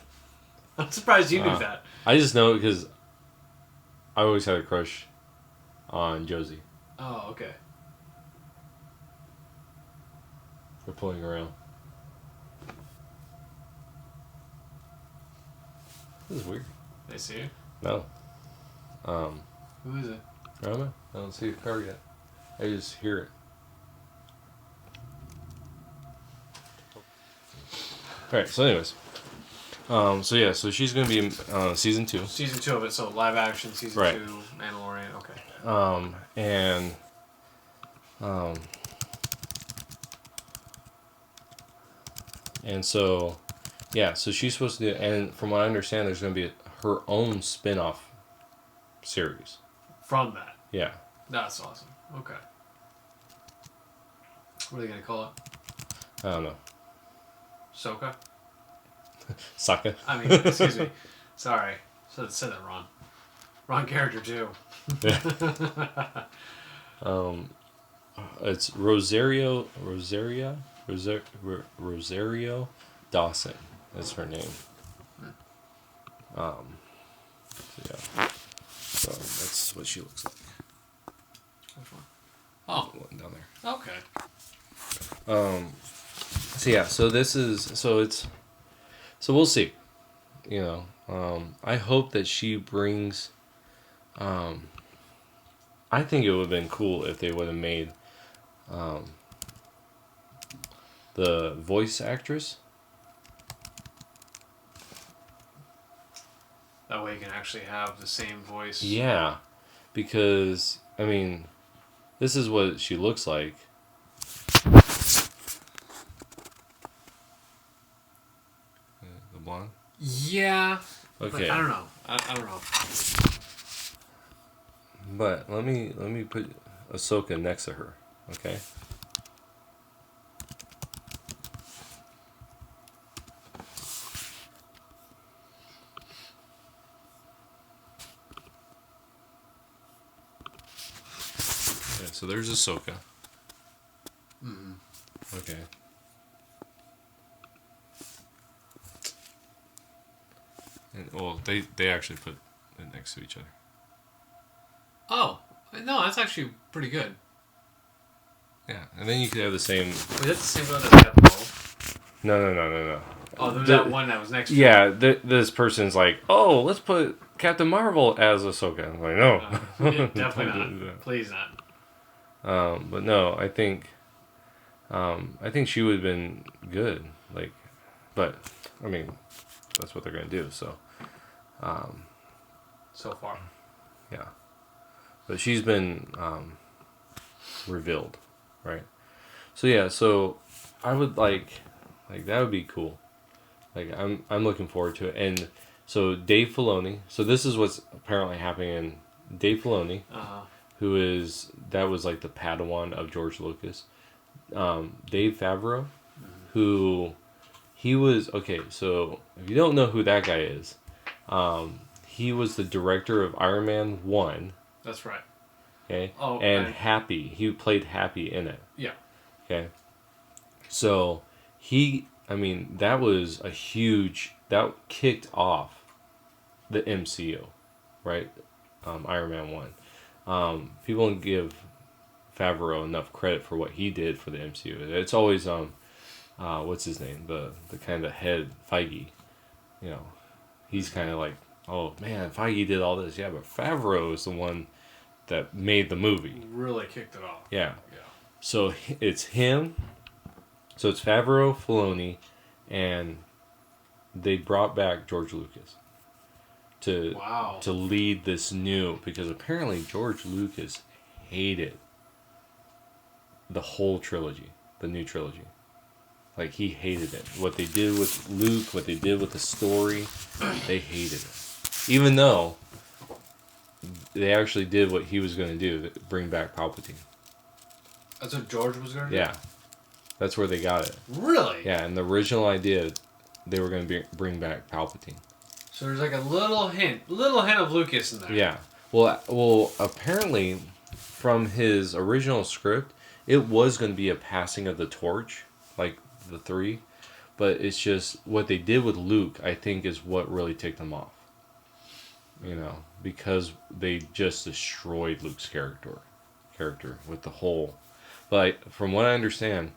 I'm surprised you knew that. I just know because I always had a crush on Josie. Oh, okay. We're pulling around. This is weird. They see you? No. Who is it? I don't know. I don't see the car yet. I just hear it. Alright, so anyways. So she's going to be in season 2. Season 2 of it, so live action, season 2, Mandalorian, okay. And so, yeah, so she's supposed to do, and from what I understand, there's going to be her own spin-off series. From that. Yeah. That's awesome. Okay. What are they going to call it? I don't know. Soka? Sokka? I mean, excuse me. Sorry. Said that wrong. Wrong character, too. It's Rosario Dawson. That's her name. Yeah. So that's what she looks like. Which one? Oh. The one down there. Okay. So yeah, so this is so we'll see. You know, I hope that she brings. I think it would have been cool if they would have made the voice actress. That way you can actually have the same voice. Yeah, because I mean, this is what she looks like. The blonde. Yeah. Okay. I don't know. I don't know. But let me put Ahsoka next to her. Okay. So there's Ahsoka. Mm-hmm. Okay. And, well, they actually put it next to each other. Oh, no, that's actually pretty good. Yeah, and then you could have the same. Wait, that's the same one that Captain Marvel? No. Oh, there was that one that was next to Yeah, this person's like, oh, let's put Captain Marvel as Ahsoka. I'm like, no. Yeah, definitely not. Please not. But no, I think she would have been good. Like, but I mean, that's what they're gonna do. So, So far. yeah. But she's been revealed, right? So yeah, so I would like that would be cool. Like I'm looking forward to it. And so Dave Filoni. So this is what's apparently happening in Dave Filoni. Who was like the Padawan of George Lucas. Dave Favreau, who he was, okay, so if you don't know who that guy is, he was the director of Iron Man 1. That's right. Okay. Oh, and Happy. He played Happy in it. Yeah. Okay. So that was that kicked off the MCU, right? Iron Man 1. People don't give Favreau enough credit for what he did for the MCU. It's always what's his name, the kind of head, Feige. You know, he's kind of like, oh man, Feige did all this, yeah, but Favreau is the one that made the movie. Really kicked it off. Yeah. So it's him. So it's Favreau, Filoni, and they brought back George Lucas to lead this new, because apparently George Lucas hated the whole trilogy, the new trilogy. Like, he hated it. What they did with Luke, what they did with the story, they hated it. Even though they actually did what he was going to do, bring back Palpatine. That's what George was going to do? Yeah. That's where they got it. Really? Yeah, and the original idea, they were going to bring back Palpatine. So there's like a little hint of Lucas in there. Yeah. Well, apparently, from his original script, it was going to be a passing of the torch, like the 3, but it's just what they did with Luke, I think, is what really ticked them off. You know, because they just destroyed Luke's character with the whole. But from what I understand,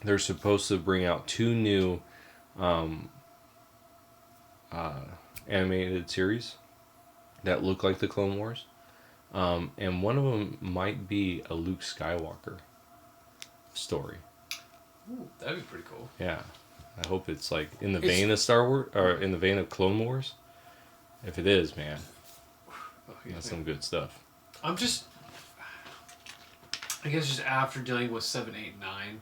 they're supposed to bring out 2 new animated series that look like the Clone Wars. And one of them might be a Luke Skywalker story. Ooh, that'd be pretty cool. Yeah. I hope it's like in the vein of Star Wars, or in the vein of Clone Wars. If it is, man, that's some good stuff. I guess just after dealing with 7, 8, 9,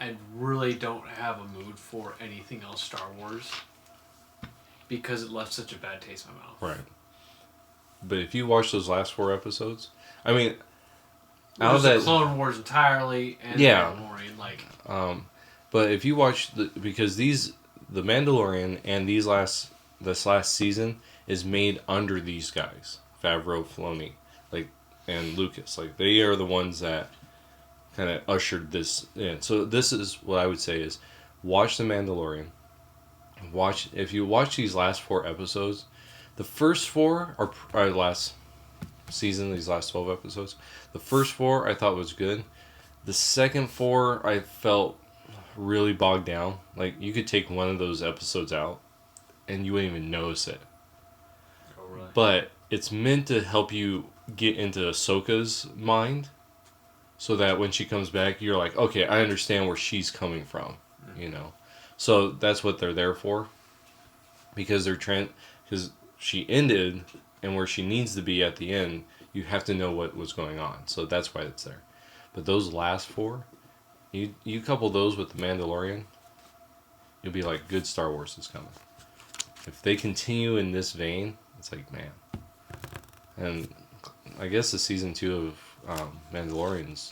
I really don't have a mood for anything else Star Wars, because it left such a bad taste in my mouth. Right. But if you watch those last 4 episodes, I mean, out of that, Clone Wars entirely, and yeah, Mandalorian, like. But if you watch because the Mandalorian and this last season is made under these guys, Favreau, Filoni, and Lucas, they are the ones that kind of ushered this in. So this is what I would say is, watch the Mandalorian. If you watch these last 4 episodes, The first 4 are last season, these last 12 episodes. The first 4 I thought was good. The second 4 I felt really bogged down. Like, you could take one of those episodes out and you wouldn't even notice it. Oh, really? But it's meant to help you get into Ahsoka's mind so that when she comes back, you're like, okay, I understand where she's coming from, you know? So that's what they're there for. Because because she ended, and where she needs to be at the end, you have to know what was going on. So that's why it's there. But those last 4, you couple those with The Mandalorian, you'll be like, good Star Wars is coming. If they continue in this vein, it's like, man. And I guess the season 2 of Mandalorian's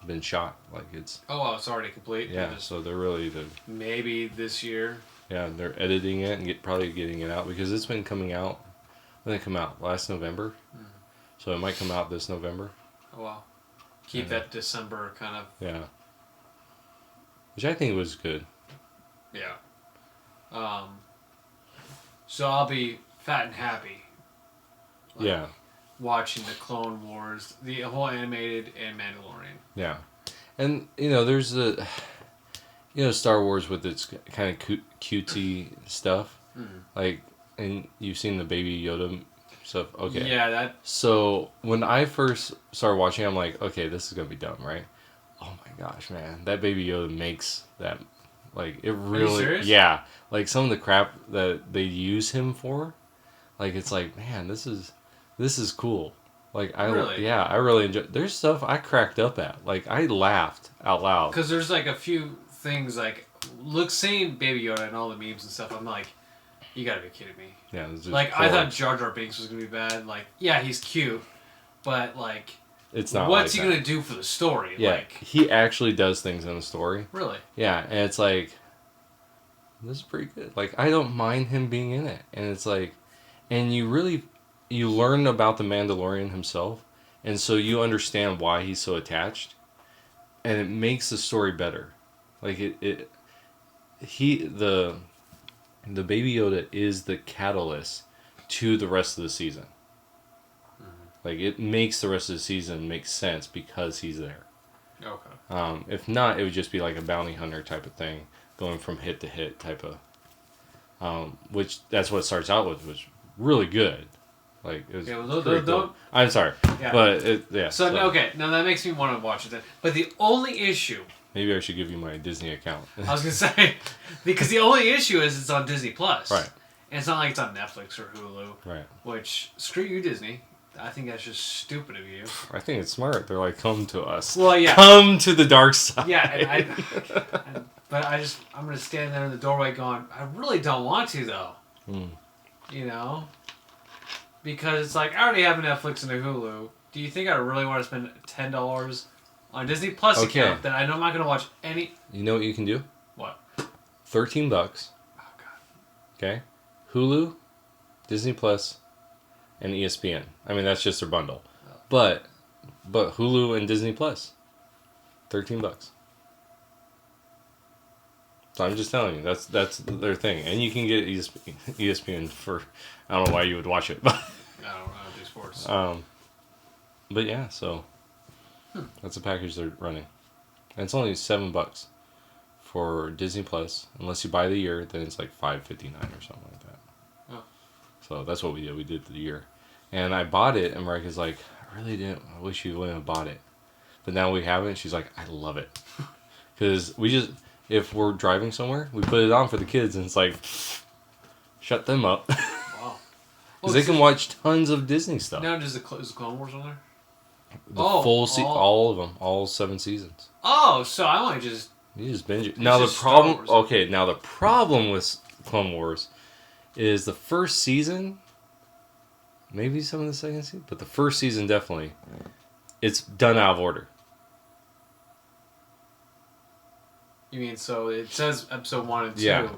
been shot. Like, it's... Oh, well, it's already complete. Yeah, so they're really... Maybe this year. Yeah, they're editing it and probably getting it out because it's been coming out. When did it come out? Last November? So it might come out this November. Oh, wow. Keep that December kind of... Yeah. Which I think was good. Yeah. So I'll be fat and happy. Like, yeah. Watching the Clone Wars, the whole animated and Mandalorian. Yeah. And, there's the... Star Wars with its kind of cutesy stuff. Like, and you've seen the Baby Yoda stuff. Okay. Yeah, that... So, when I first started watching, I'm like, okay, this is going to be dumb, right? Oh my gosh, man. That Baby Yoda makes that... Like, it really... Are you serious? Yeah. Like, some of the crap that they use him for, like, it's like, man, this is cool. Like, I really enjoy... There's stuff I cracked up at. Like, I laughed out loud. Because there's, like, a few... things like seeing Baby Yoda and all the memes and stuff, I'm like, you gotta be kidding me. Yeah, like I thought Jar Jar Binks was gonna be bad. Like, yeah, he's cute, but like, it's not. What's he gonna do for the story? Yeah, like, he actually does things in the story. Really? Yeah, and it's like, this is pretty good. Like, I don't mind him being in it, and it's like, and you learn about the Mandalorian himself, and so you understand why he's so attached, and it makes the story better. Like the Baby Yoda is the catalyst to the rest of the season. Like, it makes the rest of the season make sense because he's there. Okay. If not, it would just be like a bounty hunter type of thing, going from hit to hit type of. Which that's what it starts out with, was really good. Like, it was. Yeah, well, cool. I'm sorry, yeah. But So okay, now that makes me want to watch it then. But the only issue. Maybe I should give you my Disney account. I was gonna say, because the only issue is it's on Disney Plus. Right. And it's not like it's on Netflix or Hulu. Right. Which, screw you, Disney. I think that's just stupid of you. I think it's smart. They're like, come to us. Well, yeah. Come to the dark side. Yeah, but I'm gonna stand there in the doorway going, I really don't want to though. You know? Because it's like, I already have a Netflix and a Hulu. Do you think I really want to spend $10 on Disney Plus account that I know I'm not going to watch any... You know what you can do? What? $13. Oh, God. Okay? Hulu, Disney Plus, and ESPN. I mean, that's just their bundle. Oh. But Hulu and Disney Plus, $13. So I'm just telling you, that's their thing. And you can get ESPN for... I don't know why you would watch it, but... I don't do sports. But yeah, so... That's the package they're running. And it's only $7 for Disney Plus. Unless you buy the year, then it's like $5.59 or something like that. Oh. So that's what we did. We did the year. And I bought it, and Marika's like, I wish you wouldn't have bought it. But now we have it, she's like, I love it. Because if we're driving somewhere, we put it on for the kids, and it's like, shut them up. Wow. Because they can watch tons of Disney stuff. Now, is the Clone Wars on there? All of them, all 7 seasons. Oh, so I only just... You just binge it. Now the problem with Clone Wars is the first season, maybe some of the second season, but the first season definitely, it's done out of order. You mean, so it says episode 1 and 2,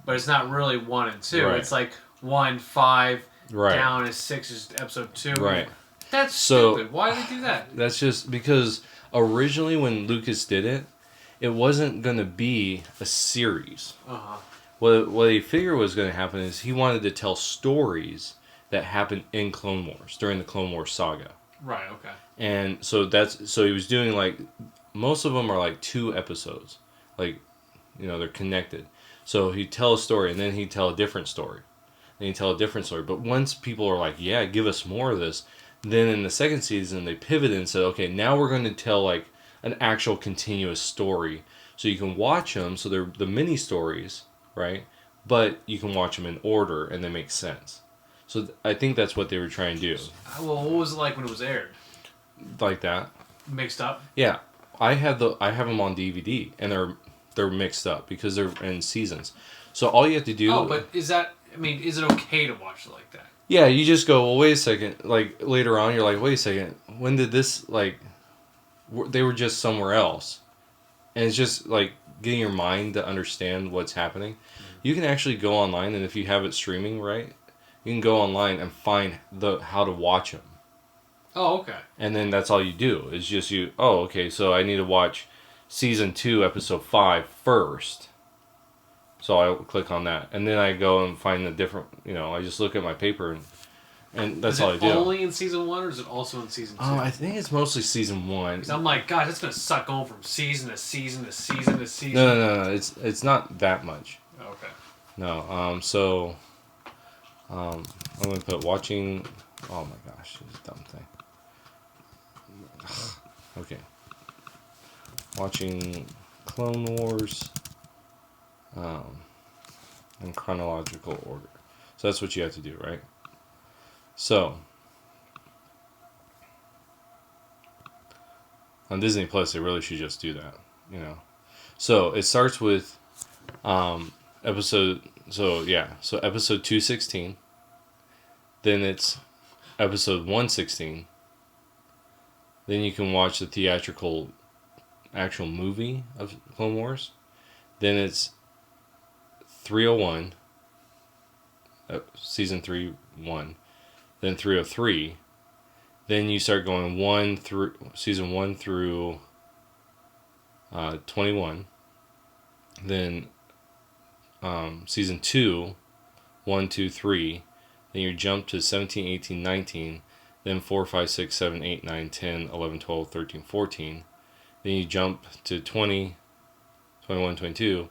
but it's not really 1 and 2. Right. It's like 1, 5, down is 6 is episode 2. Right. That's stupid. Why did they do that? That's just because originally when Lucas did it, it wasn't going to be a series. Uh-huh. What he figured was going to happen is he wanted to tell stories that happened in Clone Wars during the Clone Wars saga. Right. Okay. And so he was doing like most of them are like 2 episodes, like they're connected. So he'd tell a story and then he'd tell a different story, then he'd tell a different story. But once people are like, yeah, give us more of this, then in the second season they pivoted and said, okay, now we're going to tell like an actual continuous story, so you can watch them. So they're the mini stories, right? But you can watch them in order and they make sense. So I think that's what they were trying to do. Well, what was it like when it was aired? Like that. Mixed up? Yeah. I have them on DVD and they're mixed up because they're in seasons. So all you have to do... Oh, but is it okay to watch it like that? Yeah, you just go, well, wait a second. Like, later on, you're like, wait a second. When did this, like... They were just somewhere else. And it's just, like, getting your mind to understand what's happening. Mm-hmm. You can actually go online, and if you have it streaming, right, you can go online and find how to watch them. Oh, okay. And then that's all you do. Is just okay, so I need to watch Season 2, Episode 5 first. So I'll click on that. And then I go and find the different, I just look at my paper and that's all I do. Is it only in Season 1 or is it also in Season 2? I think it's mostly Season 1. Because I'm like, God, it's going to suck going from season to season to season to season. No. It's not that much. Okay. No. I'm going to put watching... Oh my gosh, this dumb thing. Okay. Watching Clone Wars in chronological order. So that's what you have to do, right? So on Disney Plus, they really should just do that, So it starts with episode 216. Then it's episode 116. Then you can watch the theatrical actual movie of Clone Wars. Then it's 301, season 3-1. Then 303. Then you start going season 1 through 21. Then season 2, 1, 2, 3. Then you jump to 17, 18, 19. Then 4, 5, 6, 7, 8, 9, 10, 11, 12, 13, 14. Then you jump to 20, 21, 22.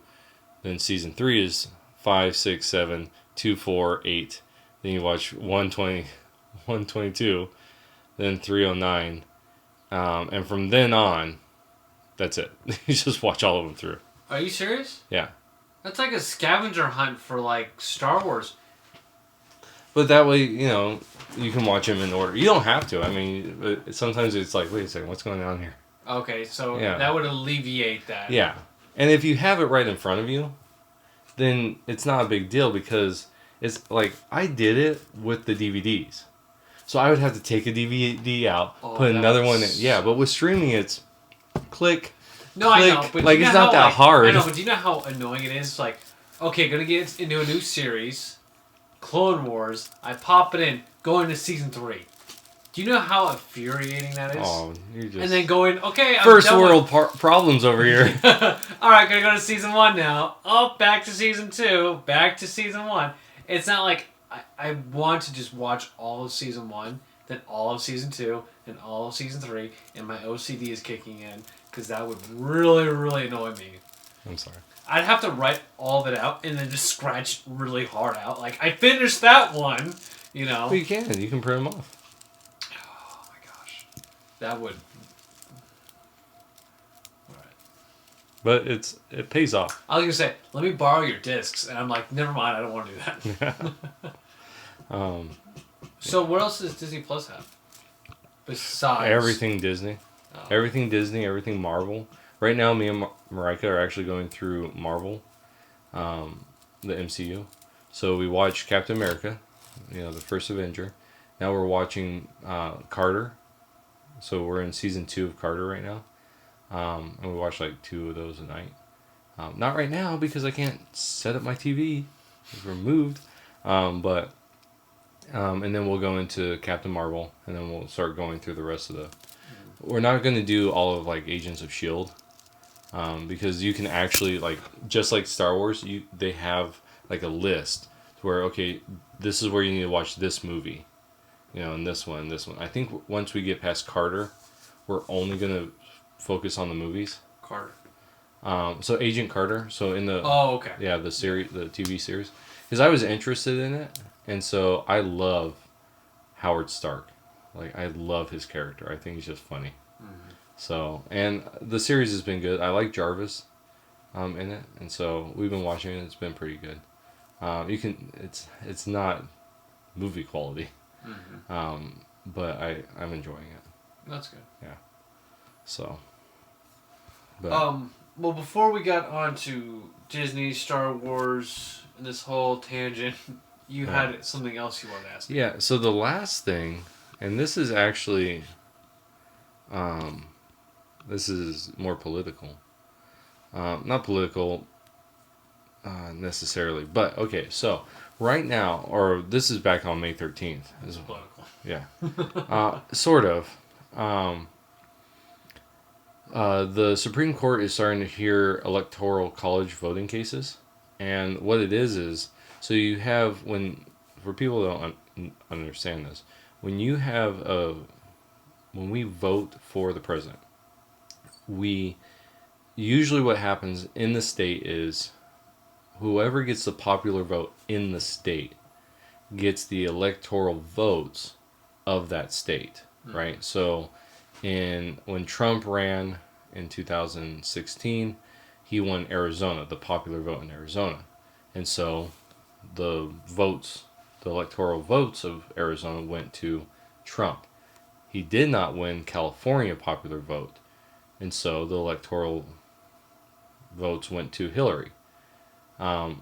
Then season 3 is 5, 6, 7, 2, 4, 8. Then you watch 120, 122. Then 309. And from then on, that's it. You just watch all of them through. Are you serious? Yeah. That's like a scavenger hunt for like Star Wars. But that way, you can watch them in order. You don't have to. I mean, sometimes it's like, wait a second, what's going on here? Okay, so that would alleviate that. Yeah. And if you have it right in front of you, then it's not a big deal because it's like, I did it with the DVDs. So I would have to take a DVD out, put another one in. Yeah, but with streaming, it's click. No, click. I know. But like, it's not that hard. I know, but do you know how annoying it is? Like, okay, gonna get into a new series. Clone Wars, I pop it in, go into season 3. Do you know how infuriating that is? Oh, you're just... And then going, okay, I'm first done world problems over here. Alright, gonna go to season 1 now. Oh, back to season 2, back to season 1. It's not like I want to just watch all of season 1, then all of season 2, then all of season 3, and my OCD is kicking in, because that would really, really annoy me. I'm sorry. I'd have to write all of it out and then just scratch really hard out. Like, I finished that one, Well, you can. You can print them off. Oh, my gosh. That would... Alright. But it pays off. I was going to say, let me borrow your discs. And I'm like, never mind, I don't want to do that. So what else does Disney Plus have? Besides... Everything Disney. Oh. Everything Disney, everything Marvel. Right now, me and Marika are actually going through Marvel, the MCU. So we watched Captain America, the first Avenger. Now we're watching Carter. So we're in season 2 of Carter right now. And we watched like 2 of those a night. Not right now because I can't set up my TV. We're moved. And then we'll go into Captain Marvel, and then we'll start going through the rest of the... We're not going to do all of like Agents of S.H.I.E.L.D. Because you can actually, like, just like Star Wars, they have like a list where, okay, this is where you need to watch this movie, and this one, and this one. I think once we get past Carter, we're only gonna focus on the movies. Carter. So Agent Carter. So in the okay. Yeah, the series, the TV series, because I was interested in it, and so I love Howard Stark. Like, I love his character. I think he's just funny. Mm-hmm. So, and the series has been good. I like Jarvis, in it, and so we've been watching it. It's been pretty good. It's not movie quality, but I'm enjoying it. That's good. Yeah. So. But, well, before we got on to Disney, Star Wars, and this whole tangent, you had something else you wanted to ask me. Yeah, so the last thing, and this is actually, this is more political. Not political necessarily, but okay, so right now, or this is back on May 13th. It's political. Yeah. Sort of. The Supreme Court is starting to hear Electoral College voting cases. And what it is, so you have, for people who don't understand this, when we vote for the president, usually what happens in the state is whoever gets the popular vote in the state gets the electoral votes of that state, right? So when Trump ran in 2016, he won Arizona, the popular vote in Arizona. And so the electoral votes of Arizona went to Trump. He did not win California popular vote. And so the electoral votes went to Hillary. But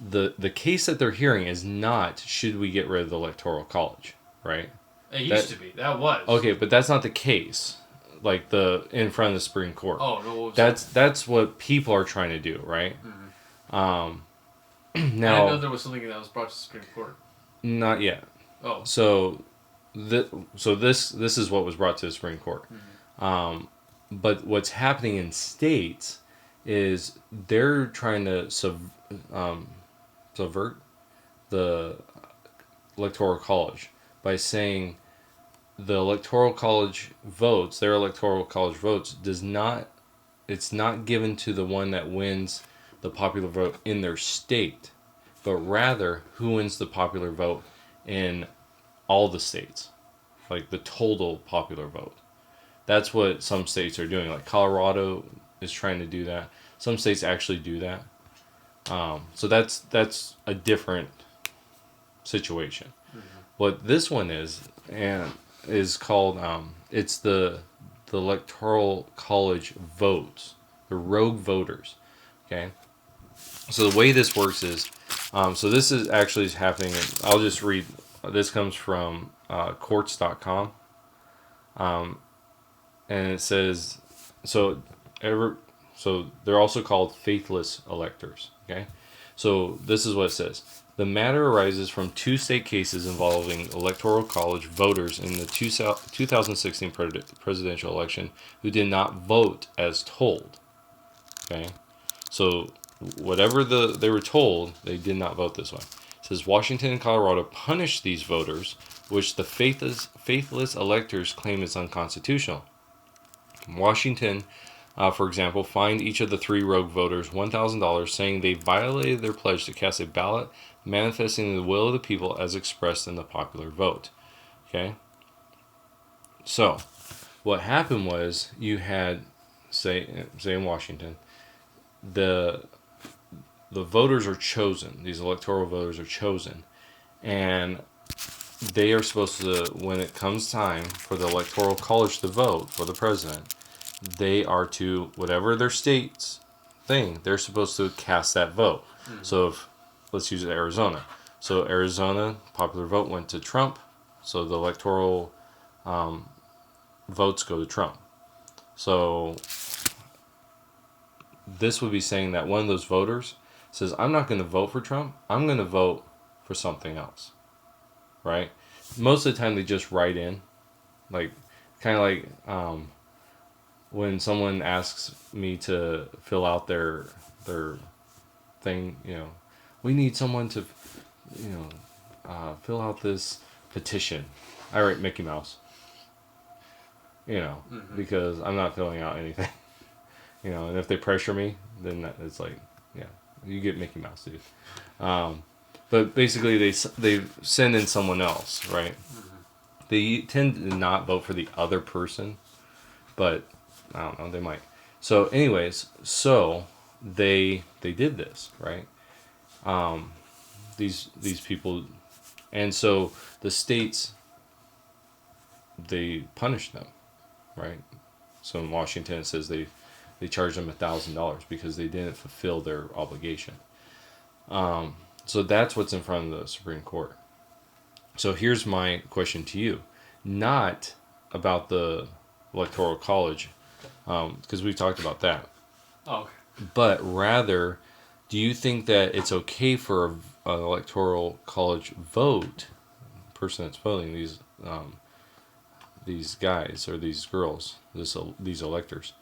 the case that they're hearing is not, should we get rid of the Electoral College, right? It used to be. That was. Okay, but that's not the case. Like in front of the Supreme Court. Oh, no. That's what people are trying to do, right? Mm-hmm. Now, I didn't know there was something that was brought to the Supreme Court. Not yet. Oh. So this is what was brought to the Supreme Court. Mm-hmm. But what's happening in states is they're trying to subvert the Electoral College by saying the Electoral College votes, their Electoral College votes, it's not given to the one that wins the popular vote in their state, but rather who wins the popular vote in all the states, like the total popular vote. That's what some states are doing. Like Colorado is trying to do that. Some states actually do that. So that's a different situation. Mm-hmm. What this one is called, it's the Electoral College votes, the rogue voters. Okay. So the way this works is, so this is actually happening. I'll just read. This comes from courts.com. And it says, so they're also called faithless electors. Okay, so this is what it says: the matter arises from two state cases involving Electoral College voters in the 2016 presidential election who did not vote as told. Okay, so whatever they were told, they did not vote this way. It says Washington and Colorado punished these voters, which the faithless electors claim is unconstitutional. Washington, for example, fined each of the three rogue voters $1,000, saying they violated their pledge to cast a ballot manifesting the will of the people as expressed in the popular vote. Okay? So, what happened was you had, say in Washington, the voters are chosen. These electoral voters are chosen. And they are supposed to, when it comes time for the Electoral College to vote for the president, they are to, whatever their state's thing, they're supposed to cast that vote. Mm-hmm. So let's use Arizona. So Arizona, popular vote went to Trump. So the electoral votes go to Trump. So this would be saying that one of those voters says, I'm not going to vote for Trump. I'm going to vote for something else. Right? Most of the time they just write in. Like, kind of like when someone asks me to fill out their thing, we need someone to, fill out this petition. I write Mickey Mouse. Because I'm not filling out anything. And if they pressure me, then it's like, yeah, you get Mickey Mouse, dude. But basically, they send in someone else, right? They tend to not vote for the other person, but I don't know, they might. So, anyways, they did this, right? These people, and so the states, they punished them, right? So in Washington, it says they charged them $1,000 because they didn't fulfill their obligation. So that's what's in front of the Supreme Court. So here's my question to you. Not about the Electoral College, because we've talked about that. Oh, okay. But rather, do you think that it's okay for an Electoral College vote, person that's voting, these guys or these girls, these electors,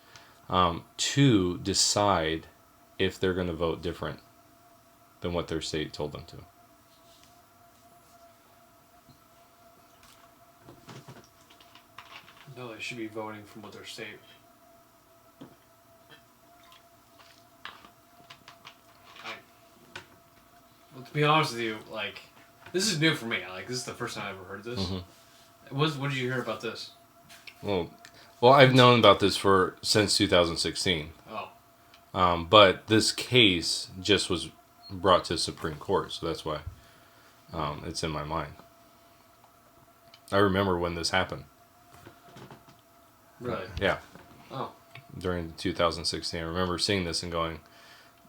to decide if they're going to vote different than what their state told them to? No, they should be voting from what their state. Well, to be honest with you, like, this is new for me. Like, this is the first time I've ever heard this. Mm-hmm. What did you hear about this? Well, I've known about this since 2016. Oh. But this case just was brought to Supreme Court, so that's why it's in my mind. I remember when this happened. Really? Yeah. Oh. During 2016, I remember seeing this and going,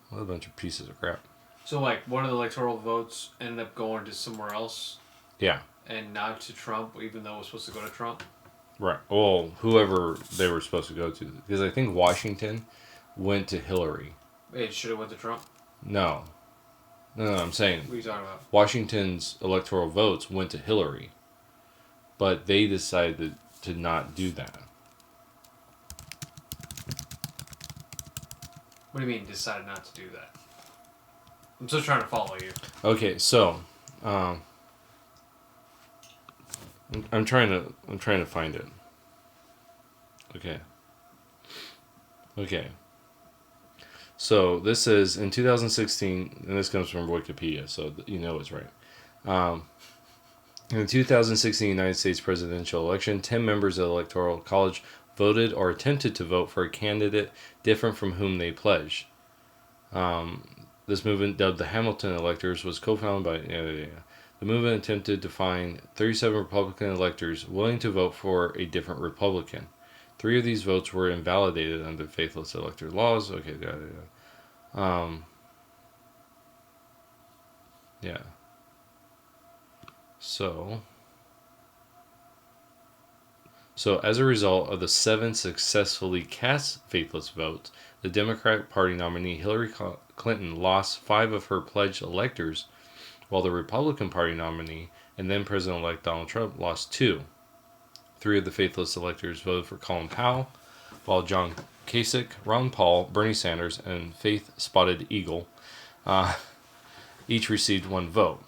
"What a bunch of pieces of crap." So, like, one of the electoral votes ended up going to somewhere else? Yeah. And not to Trump, even though it was supposed to go to Trump? Right. Well, whoever they were supposed to go to. Because I think Washington went to Hillary. It should have went to Trump? No, I'm saying... What are you talking about? Washington's electoral votes went to Hillary. But they decided to not do that. What do you mean, decided not to do that? I'm still trying to follow you. Okay, so... I'm trying to find it. Okay. So this is in 2016, and this comes from Wikipedia, so it's right. In the 2016 United States presidential election, 10 members of the Electoral College voted or attempted to vote for a candidate different from whom they pledged. This movement, dubbed the Hamilton Electors, was co-founded by... The movement attempted to find 37 Republican electors willing to vote for a different Republican. 3 of these votes were invalidated under faithless elector laws. Okay, yeah. So as a result of the 7 successfully cast faithless votes, the Democratic Party nominee Hillary Clinton lost 5 of her pledged electors, while the Republican Party nominee and then President-elect Donald Trump lost 2. 3 of the faithless electors voted for Colin Powell, while John Kasich, Ron Paul, Bernie Sanders, and Faith Spotted Eagle each received 1 vote.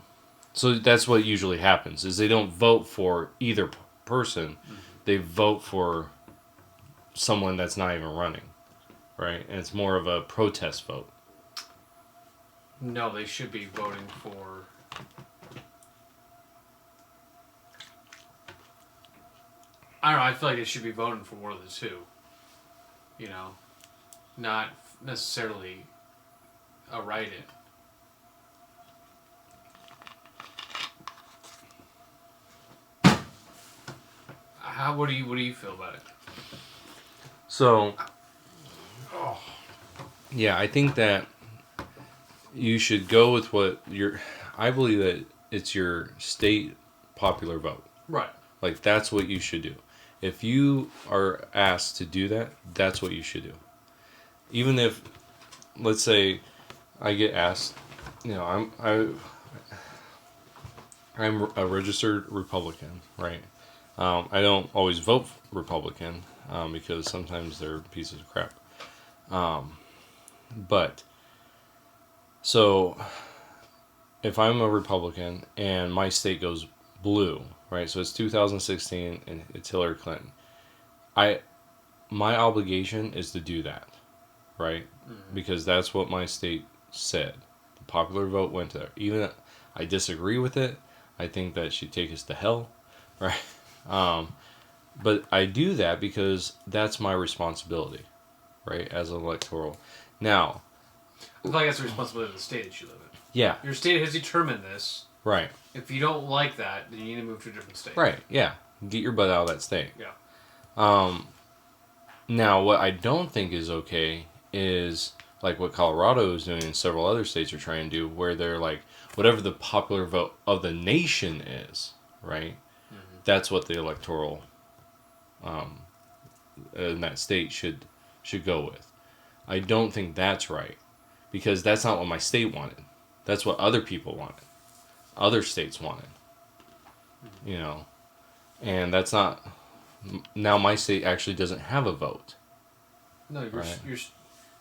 So that's what usually happens, is they don't vote for either person. Mm-hmm. They vote for someone that's not even running, right? And it's more of a protest vote. No, they should be voting for... I don't know, I feel like they should be voting for one of the 2. Not necessarily a write-in. What do you feel about it? So, yeah, I think that you should go with I believe that it's your state popular vote. Right. Like, that's what you should do. If you are asked to do that, that's what you should do. Even if, let's say, I get asked, I'm a registered Republican, right? I don't always vote Republican because sometimes they're pieces of crap. So, if I'm a Republican and my state goes blue, right? So it's 2016 and it's Hillary Clinton. My obligation is to do that, right? Mm-hmm. Because that's what my state said. The popular vote went to her. Even I disagree with it. I think that should take us to hell, right? But I do that because that's my responsibility, right? As an electoral. Now, I feel like that's the responsibility of the state that you live in. Yeah. Your state has determined this. Right. If you don't like that, then you need to move to a different state. Right, yeah. Get your butt out of that state. Yeah. Now, what I don't think is okay is like what Colorado is doing and several other states are trying to do, where they're like, whatever the popular vote of the nation is, right? Mm-hmm. That's what the electoral in that state should go with. I don't think that's right, because that's not what my state wanted. That's what other people wanted. Other states wanted. You know, and that's not. Now my state actually doesn't have a vote. No, you're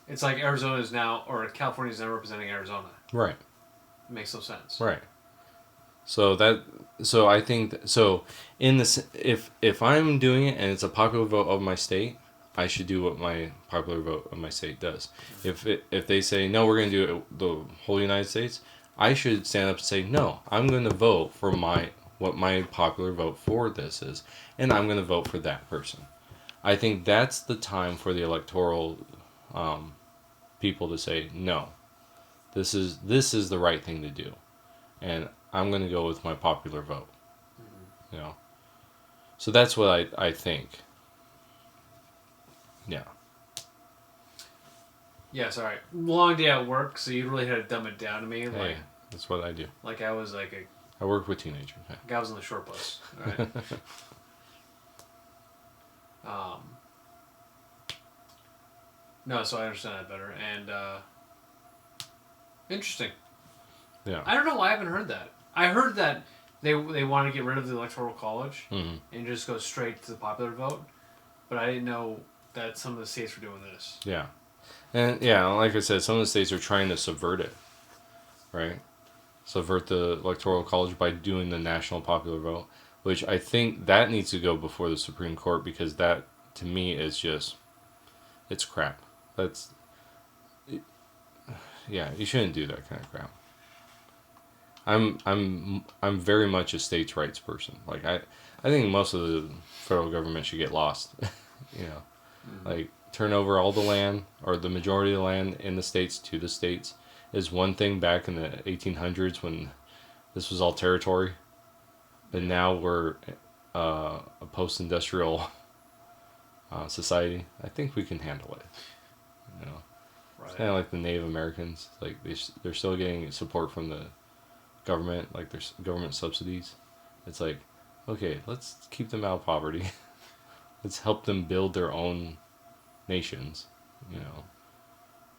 it's like Arizona is now, or California is now representing Arizona. Right. It makes no sense. Right. So I think in this, if I'm doing it and it's a popular vote of my state, I should do what my popular vote of my state does. If they say no, we're going to do it the whole United States, I should stand up and say no. I'm going to vote for what my popular vote for this is, and I'm going to vote for that person. I think that's the time for the electoral people to say no. This is the right thing to do, and I'm going to go with my popular vote. Mm-hmm. You know, so that's what I think. Yeah. Yeah, sorry. Long day at work, so you really had to dumb it down to me. Hey, like, that's what I do. Like I was like I work with teenagers. Like I was on the short bus. Right? No, so I understand that better. And interesting. Yeah. I don't know why I haven't heard that. I heard that they want to get rid of the Electoral College and just go straight to the popular vote, but I didn't know that some of the states were doing this. Yeah. And yeah, like I said, some of the states are trying to subvert it, right? Subvert the Electoral College by doing the national popular vote, which I think that needs to go before the Supreme Court, because that, to me, is just, it's crap. Yeah, you shouldn't do that kind of crap. I'm very much a states' rights person. Like I think most of the federal government should get lost. You know, like turn over all the land, or the majority of the land in the states to the states, is one thing back in the 1800s when this was all territory, but now we're a post-industrial society. I think we can handle it. You know, right. It's kind of like the Native Americans. Like they're still getting support from the government. Like there's government subsidies. It's like, okay, let's keep them out of poverty. Let's help them build their own nations. You know,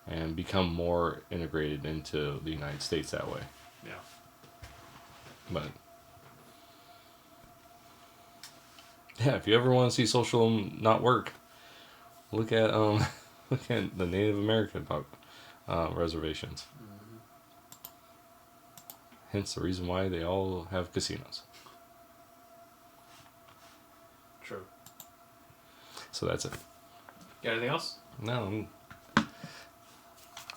and become more integrated into the United States that way. Yeah. But yeah, if you ever want to see socialism not work, look at the Native American reservations. Mm-hmm. Hence the reason why they all have casinos. True. So that's it. Got anything else? No,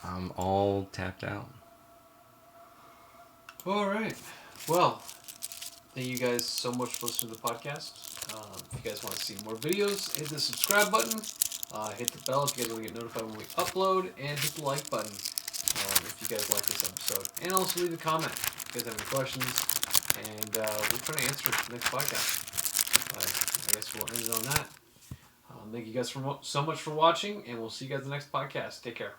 I'm all tapped out. All right. Well, thank you guys so much for listening to the podcast. If you guys want to see more videos, hit the subscribe button. Hit the bell if you guys want to get notified when we upload, and hit the like button if you guys like this episode. And also leave a comment if you guys have any questions, and we'll try to answer it in the next podcast. I guess we'll end it on that. Thank you guys so much for watching, and we'll see you guys in the next podcast. Take care.